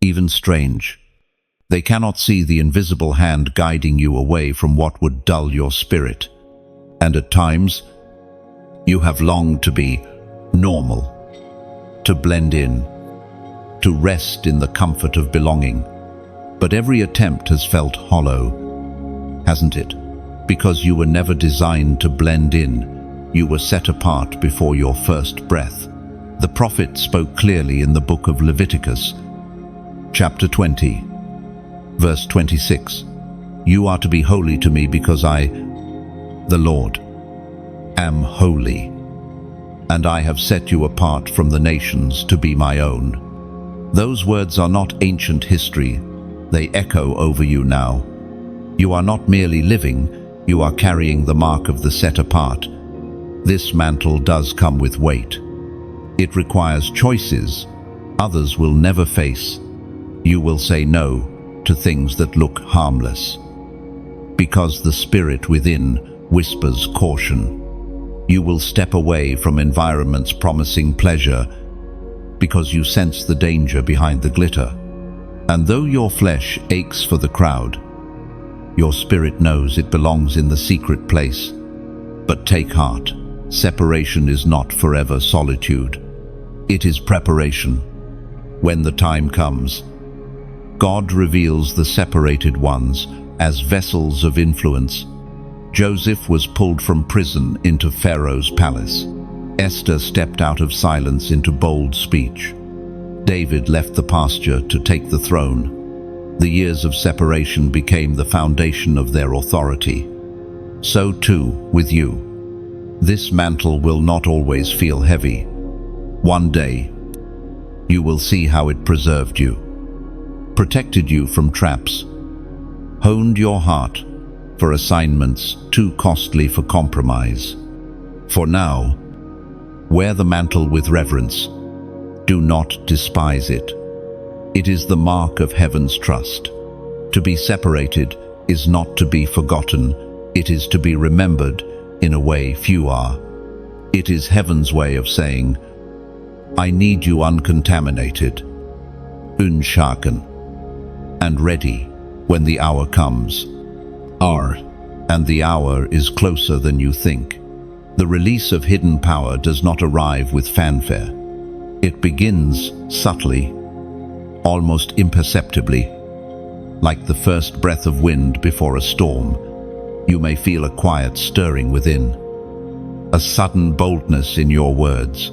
even strange. They cannot see the invisible hand guiding you away from what would dull your spirit. And at times, you have longed to be normal, to blend in, to rest in the comfort of belonging. But every attempt has felt hollow, hasn't it? Because you were never designed to blend in. You were set apart before your first breath. The prophet spoke clearly in the book of Leviticus, chapter 20. Verse 26, "You are to be holy to me because I, the Lord, am holy, and I have set you apart from the nations to be my own." Those words are not ancient history, they echo over you now. You are not merely living, you are carrying the mark of the set apart. This mantle does come with weight. It requires choices others will never face. You will say no to things that look harmless, because the spirit within whispers caution. You will step away from environments promising pleasure, because you sense the danger behind the glitter. And though your flesh aches for the crowd, your spirit knows it belongs in the secret place. But take heart, separation is not forever solitude. It is preparation. When the time comes, God reveals the separated ones as vessels of influence. Joseph was pulled from prison into Pharaoh's palace. Esther stepped out of silence into bold speech. David left the pasture to take the throne. The years of separation became the foundation of their authority. So too with you. This mantle will not always feel heavy. One day, you will see how it preserved you, protected you from traps, honed your heart for assignments too costly for compromise. For now, wear the mantle with reverence. Do not despise it. It is the mark of heaven's trust. To be separated is not to be forgotten. It is to be remembered in a way few are. It is heaven's way of saying, I need you uncontaminated, unshaken, and ready when the hour comes. And the hour is closer than you think. The release of hidden power does not arrive with fanfare. It begins subtly, almost imperceptibly. Like the first breath of wind before a storm, you may feel a quiet stirring within, a sudden boldness in your words,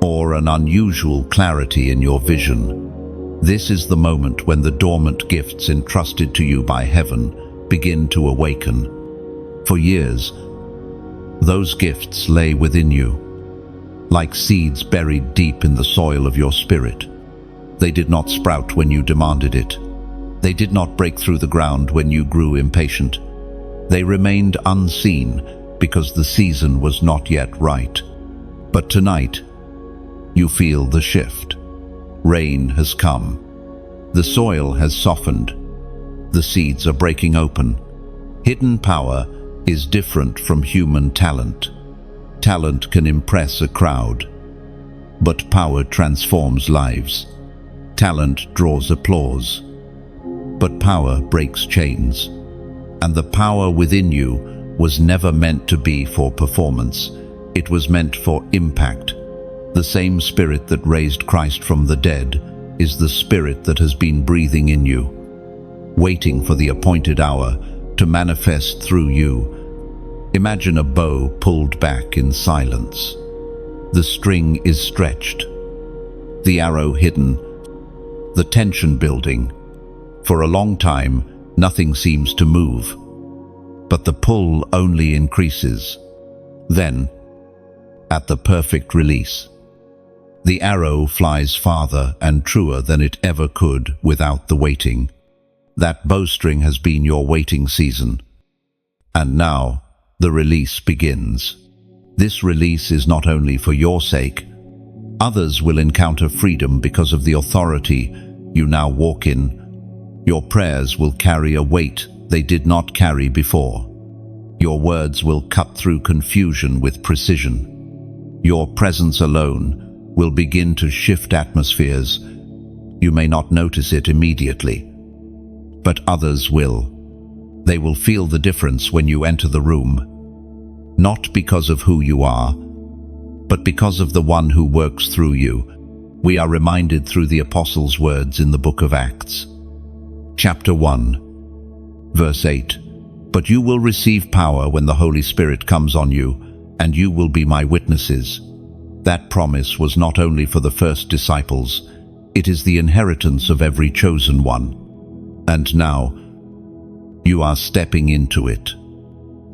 or an unusual clarity in your vision. This is the moment when the dormant gifts entrusted to you by heaven begin to awaken. For years, those gifts lay within you, like seeds buried deep in the soil of your spirit. They did not sprout when you demanded it. They did not break through the ground when you grew impatient. They remained unseen because the season was not yet right. But tonight, you feel the shift. Rain has come. The soil has softened. The seeds are breaking open. Hidden power is different from human talent. Talent can impress a crowd, but power transforms lives. Talent draws applause, but power breaks chains. And the power within you was never meant to be for performance. It was meant for impact. The same spirit that raised Christ from the dead is the spirit that has been breathing in you, waiting for the appointed hour to manifest through you. Imagine a bow pulled back in silence. The string is stretched, the arrow hidden, the tension building. For a long time, nothing seems to move, but the pull only increases. Then, at the perfect release, the arrow flies farther and truer than it ever could without the waiting. That bowstring has been your waiting season. And now, the release begins. This release is not only for your sake. Others will encounter freedom because of the authority you now walk in. Your prayers will carry a weight they did not carry before. Your words will cut through confusion with precision. Your presence alone will begin to shift atmospheres. You may not notice it immediately, but others will. They will feel the difference when you enter the room, not because of who you are, but because of the one who works through you. We are reminded through the Apostles' words in the book of Acts. Chapter 1, verse 8. But you will receive power when the Holy Spirit comes on you, and you will be my witnesses. That promise was not only for the first disciples, it is the inheritance of every chosen one. And now, you are stepping into it.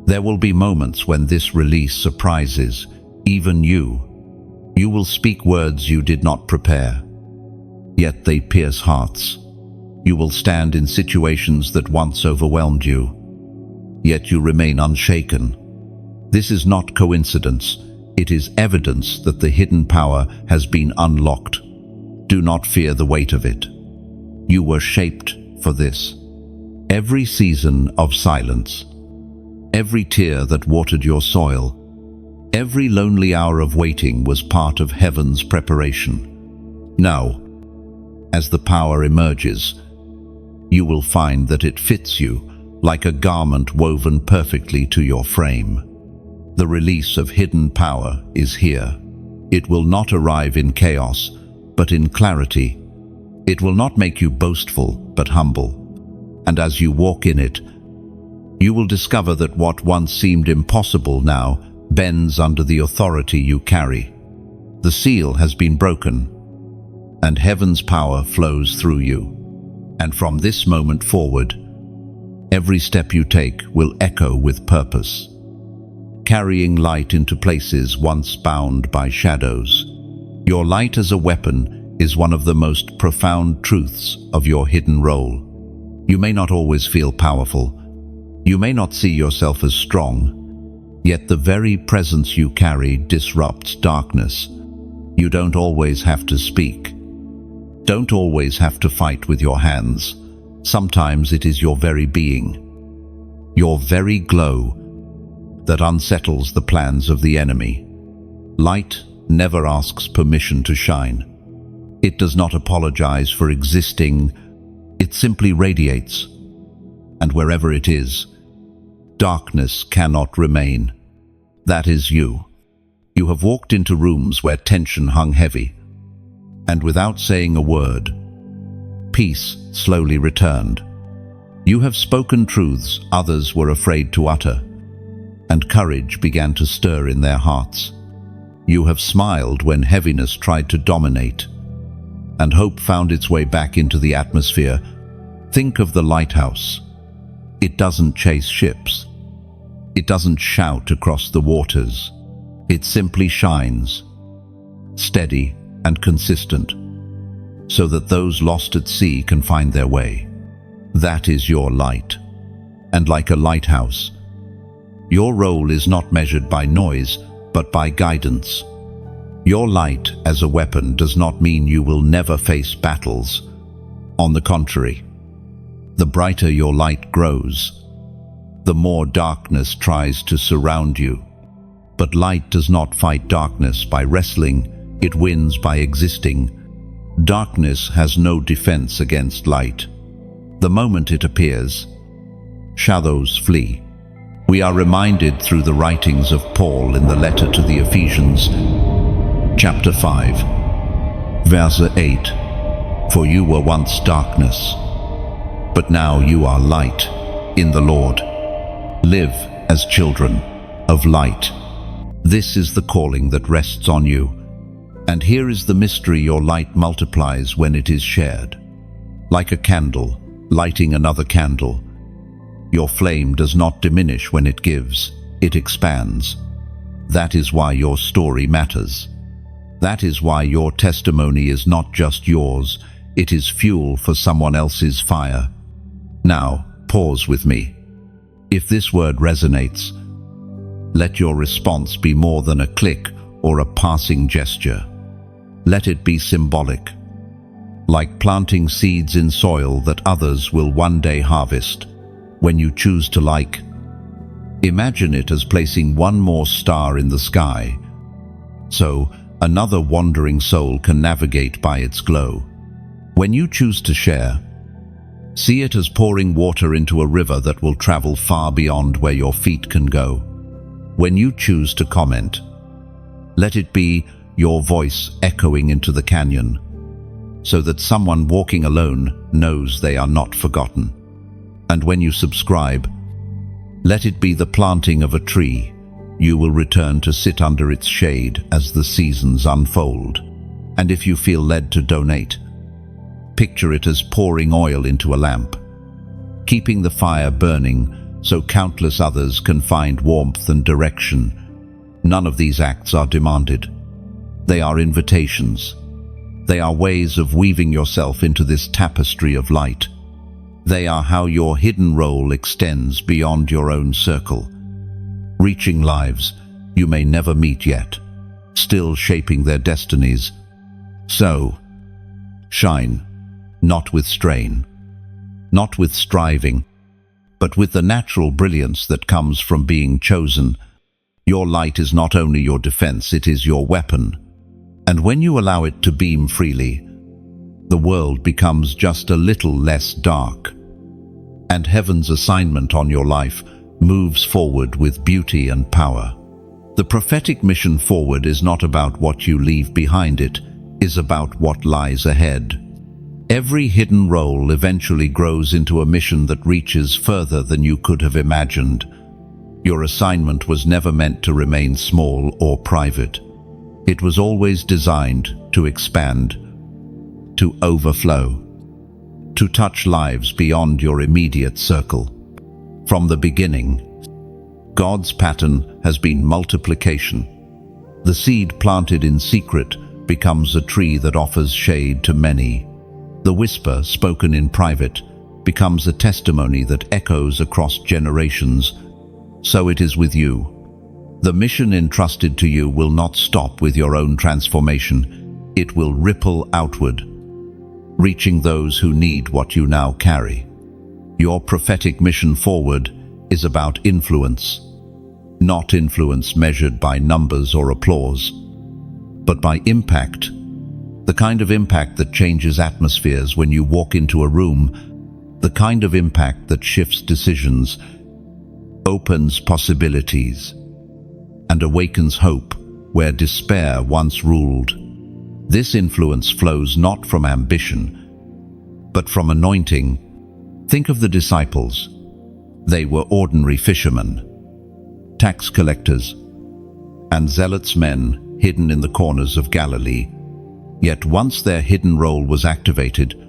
There will be moments when this release surprises even you. You will speak words you did not prepare, yet they pierce hearts. You will stand in situations that once overwhelmed you, yet you remain unshaken. This is not coincidence. It is evidence that the hidden power has been unlocked. Do not fear the weight of it. You were shaped for this. Every season of silence, every tear that watered your soil, every lonely hour of waiting was part of heaven's preparation. Now, as the power emerges, you will find that it fits you like a garment woven perfectly to your frame. The release of hidden power is here. It will not arrive in chaos, but in clarity. It will not make you boastful, but humble. And as you walk in it, you will discover that what once seemed impossible now bends under the authority you carry. The seal has been broken, and heaven's power flows through you. And from this moment forward, every step you take will echo with purpose, carrying light into places once bound by shadows. Your light as a weapon is one of the most profound truths of your hidden role. You may not always feel powerful. You may not see yourself as strong, yet the very presence you carry disrupts darkness. You don't always have to speak. Don't always have to fight with your hands. Sometimes it is your very being, your very glow, that unsettles the plans of the enemy. Light never asks permission to shine. It does not apologize for existing. It simply radiates. And wherever it is, darkness cannot remain. That is you. You have walked into rooms where tension hung heavy, And without saying a word, peace slowly returned. You have spoken truths others were afraid to utter, and courage began to stir in their hearts. You have smiled when heaviness tried to dominate, and hope found its way back into the atmosphere. Think of the lighthouse. It doesn't chase ships. It doesn't shout across the waters. It simply shines, steady and consistent, so that those lost at sea can find their way. That is your light. And like a lighthouse, your role is not measured by noise, but by guidance. Your light as a weapon does not mean you will never face battles. On the contrary, the brighter your light grows, the more darkness tries to surround you. But light does not fight darkness by wrestling, it wins by existing. Darkness has no defense against light. The moment it appears, shadows flee. We are reminded through the writings of Paul in the letter to the Ephesians, chapter 5, verse 8, "For you were once darkness, but now you are light in the Lord. Live as children of light." This is the calling that rests on you. And here is the mystery: your light multiplies when it is shared. Like a candle, lighting another candle, your flame does not diminish when it gives, it expands. That is why your story matters. That is why your testimony is not just yours, it is fuel for someone else's fire. Now, pause with me. If this word resonates, let your response be more than a click or a passing gesture. Let it be symbolic, like planting seeds in soil that others will one day harvest. When you choose to like, imagine it as placing one more star in the sky, so another wandering soul can navigate by its glow. When you choose to share, see it as pouring water into a river that will travel far beyond where your feet can go. When you choose to comment, let it be your voice echoing into the canyon, so that someone walking alone knows they are not forgotten. And when you subscribe, let it be the planting of a tree you will return to sit under its shade as the seasons unfold. And if you feel led to donate, picture it as pouring oil into a lamp, keeping the fire burning so countless others can find warmth and direction. None of these acts are demanded. They are invitations. They are ways of weaving yourself into this tapestry of light. They are how your hidden role extends beyond your own circle, reaching lives you may never meet yet, still shaping their destinies. So, shine, not with strain, not with striving, but with the natural brilliance that comes from being chosen. Your light is not only your defense, it is your weapon. And when you allow it to beam freely, the world becomes just a little less dark, and heaven's assignment on your life moves forward with beauty and power. The prophetic mission forward is not about what you leave behind, it is about what lies ahead. Every hidden role eventually grows into a mission that reaches further than you could have imagined. Your assignment was never meant to remain small or private. It was always designed to expand, to overflow, to touch lives beyond your immediate circle. From the beginning, God's pattern has been multiplication. The seed planted in secret becomes a tree that offers shade to many. The whisper spoken in private becomes a testimony that echoes across generations. So it is with you. The mission entrusted to you will not stop with your own transformation. It will ripple outward, reaching those who need what you now carry. Your prophetic mission forward is about influence, not influence measured by numbers or applause, but by impact. The kind of impact that changes atmospheres when you walk into a room, the kind of impact that shifts decisions, opens possibilities, and awakens hope where despair once ruled. This influence flows not from ambition, but from anointing. Think of the disciples. They were ordinary fishermen, tax collectors, and zealots men hidden in the corners of Galilee. Yet once their hidden role was activated,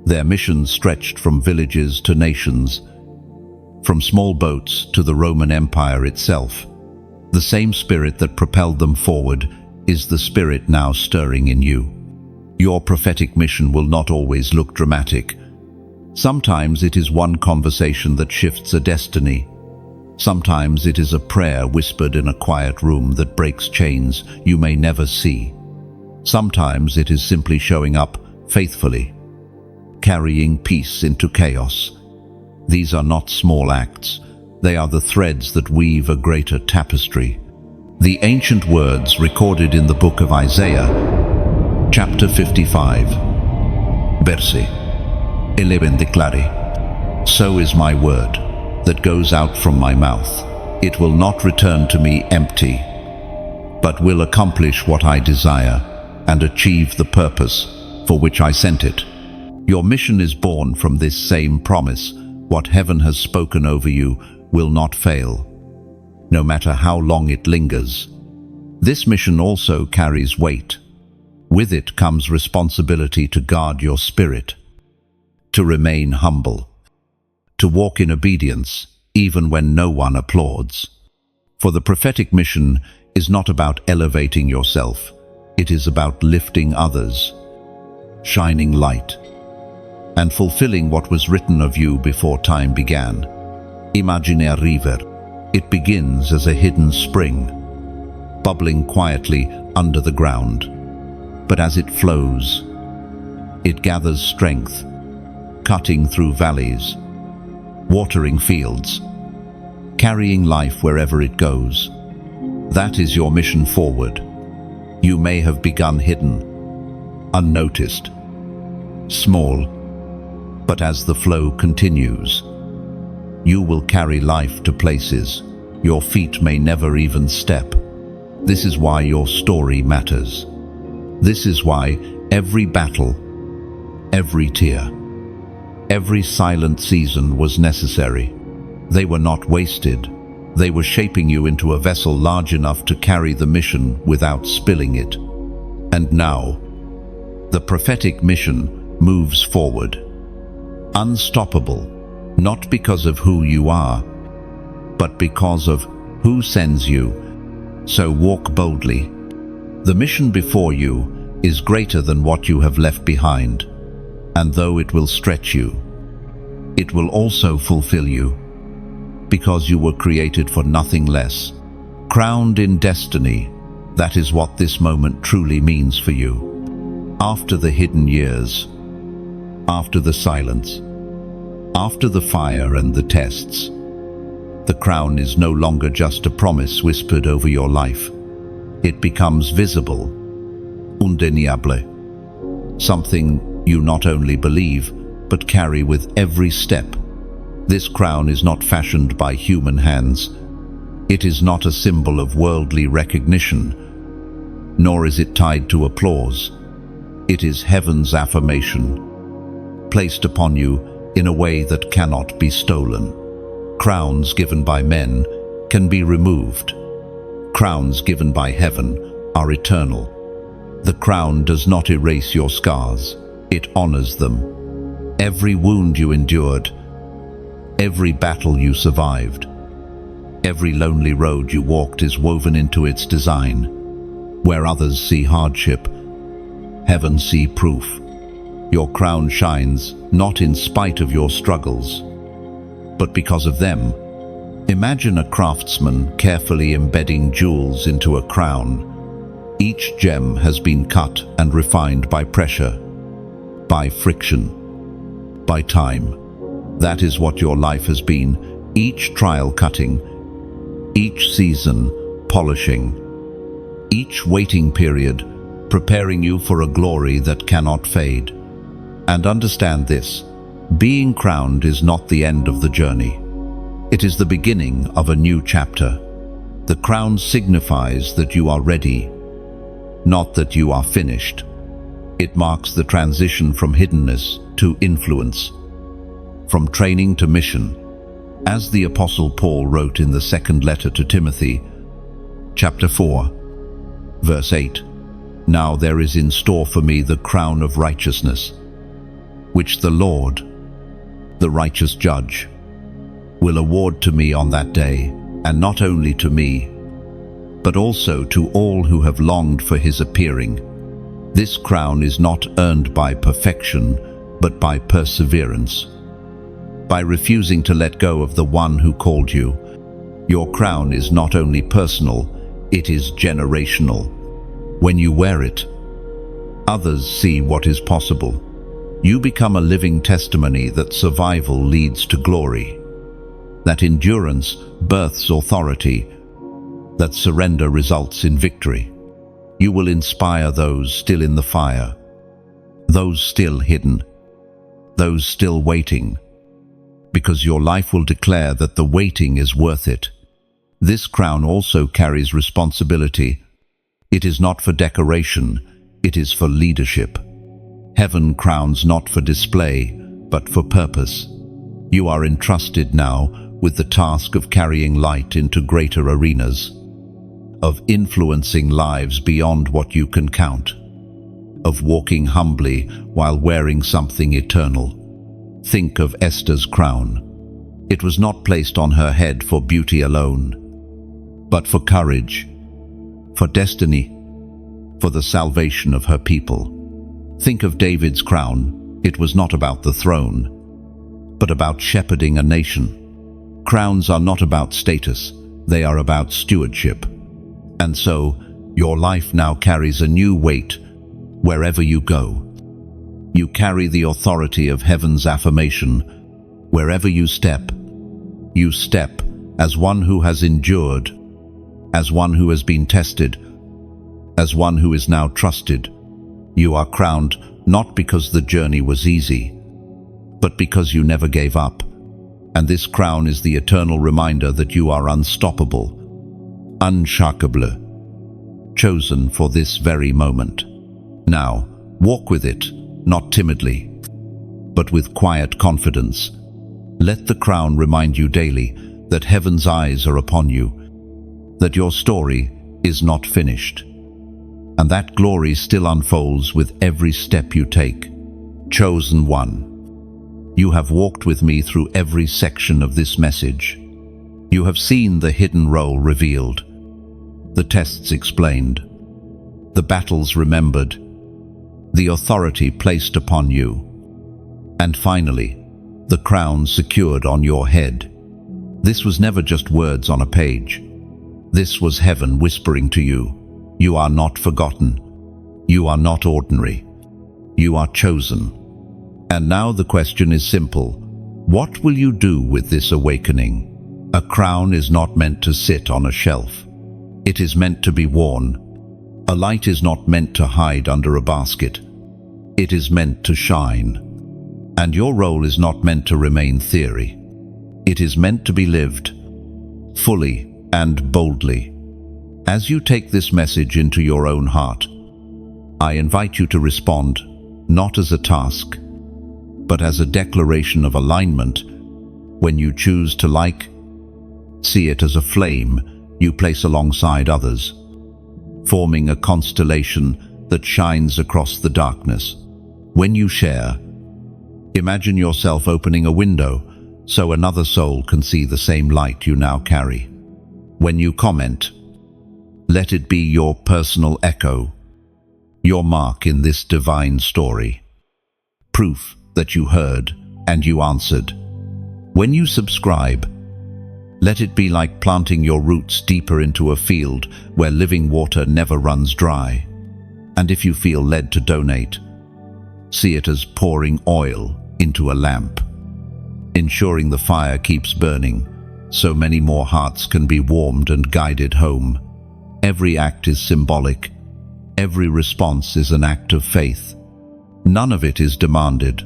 their mission stretched from villages to nations, from small boats to the Roman Empire itself. The same spirit that propelled them forward is the spirit now stirring in you. Your prophetic mission will not always look dramatic. Sometimes it is one conversation that shifts a destiny. Sometimes it is a prayer whispered in a quiet room that breaks chains you may never see. Sometimes it is simply showing up faithfully, carrying peace into chaos. These are not small acts. They are the threads that weave a greater tapestry. The ancient words recorded in the book of Isaiah, chapter 55. Verse 11 declare, "So is my word that goes out from my mouth. It will not return to me empty, but will accomplish what I desire and achieve the purpose for which I sent it." Your mission is born from this same promise. What heaven has spoken over you will not fail, no matter how long it lingers. This mission also carries weight. With it comes responsibility to guard your spirit, to remain humble, to walk in obedience even when no one applauds. For the prophetic mission is not about elevating yourself, it is about lifting others, shining light, and fulfilling what was written of you before time began. Imagine a river. It begins as a hidden spring, bubbling quietly under the ground. But as it flows, it gathers strength, cutting through valleys, watering fields, carrying life wherever it goes. That is your mission forward. You may have begun hidden, unnoticed, small, but as the flow continues, you will carry life to places your feet may never even step. This is why your story matters. This is why every battle, every tear, every silent season was necessary. They were not wasted. They were shaping you into a vessel large enough to carry the mission without spilling it. And now, the prophetic mission moves forward. Unstoppable, not because of who you are, but because of who sends you. So walk boldly. The mission before you is greater than what you have left behind, and though it will stretch you, it will also fulfill you, because you were created for nothing less. Crowned in destiny, that is what this moment truly means for you. After the hidden years, after the silence, after the fire and the tests, the crown is no longer just a promise whispered over your life. It becomes visible, undeniable, something you not only believe, but carry with every step. This crown is not fashioned by human hands. It is not a symbol of worldly recognition, nor is it tied to applause. It is heaven's affirmation, placed upon you in a way that cannot be stolen. Crowns given by men can be removed. Crowns given by heaven are eternal. The crown does not erase your scars, it honors them. Every wound you endured, every battle you survived, every lonely road you walked is woven into its design. Where others see hardship, heaven see proof. Your crown shines not in spite of your struggles, but because of them. Imagine a craftsman carefully embedding jewels into a crown. Each gem has been cut and refined by pressure, by friction, by time. That is what your life has been, each trial cutting, each season polishing, each waiting period preparing you for a glory that cannot fade. And understand this, being crowned is not the end of the journey. It is the beginning of a new chapter. The crown signifies that you are ready, not that you are finished. It marks the transition from hiddenness to influence, from training to mission. As the Apostle Paul wrote in the second letter to Timothy, chapter 4, verse 8, "Now there is in store for me the crown of righteousness, which the Lord, the righteous judge, will award to me on that day, and not only to me, but also to all who have longed for his appearing. This crown is not earned by perfection, but by perseverance. By refusing to let go of the one who called you, your crown is not only personal, it is generational. When you wear it, others see what is possible. You become a living testimony that survival leads to glory, that endurance births authority, that surrender results in victory. You will inspire those still in the fire, those still hidden, those still waiting, because your life will declare that the waiting is worth it. This crown also carries responsibility. It is not for decoration, it is for leadership. Heaven crowns not for display, but for purpose. You are entrusted now with the task of carrying light into greater arenas, of influencing lives beyond what you can count, of walking humbly while wearing something eternal. Think of Esther's crown. It was not placed on her head for beauty alone, but for courage, for destiny, for the salvation of her people. Think of David's crown. It was not about the throne, but about shepherding a nation. Crowns are not about status, they are about stewardship. And so, your life now carries a new weight wherever you go. You carry the authority of heaven's affirmation. Wherever you step as one who has endured, as one who has been tested, as one who is now trusted. You are crowned not because the journey was easy, but because you never gave up. And this crown is the eternal reminder that you are unstoppable, unshakable, chosen for this very moment. Now, walk with it, not timidly, but with quiet confidence. Let the crown remind you daily that heaven's eyes are upon you, that your story is not finished, and that glory still unfolds with every step you take. Chosen one, you have walked with me through every section of this message. You have seen the hidden role revealed, the tests explained, the battles remembered, the authority placed upon you, and finally, the crown secured on your head. This was never just words on a page. This was heaven whispering to you, you are not forgotten. You are not ordinary. You are chosen. And now the question is simple. What will you do with this awakening? A crown is not meant to sit on a shelf. It is meant to be worn. A light is not meant to hide under a basket. It is meant to shine. And your role is not meant to remain theory. It is meant to be lived, fully and boldly. As you take this message into your own heart, I invite you to respond, not as a task, but as a declaration of alignment. When you choose to see it as a flame you place alongside others, forming a constellation that shines across the darkness. When you share, imagine yourself opening a window so another soul can see the same light you now carry. When you comment, let it be your personal echo, your mark in this divine story, proof that you heard and you answered. When you subscribe, let it be like planting your roots deeper into a field where living water never runs dry. And if you feel led to donate, see it as pouring oil into a lamp, ensuring the fire keeps burning so many more hearts can be warmed and guided home. Every act is symbolic. Every response is an act of faith. None of it is demanded.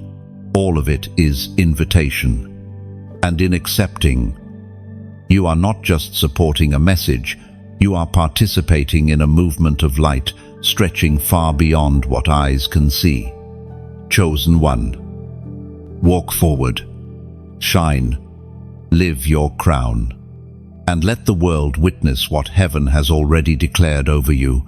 All of it is invitation. And in accepting, you are not just supporting a message, You are participating in a movement of light, stretching far beyond what eyes can see. Chosen one. Walk forward. Shine. Live your crown. And let the world witness what heaven has already declared over you.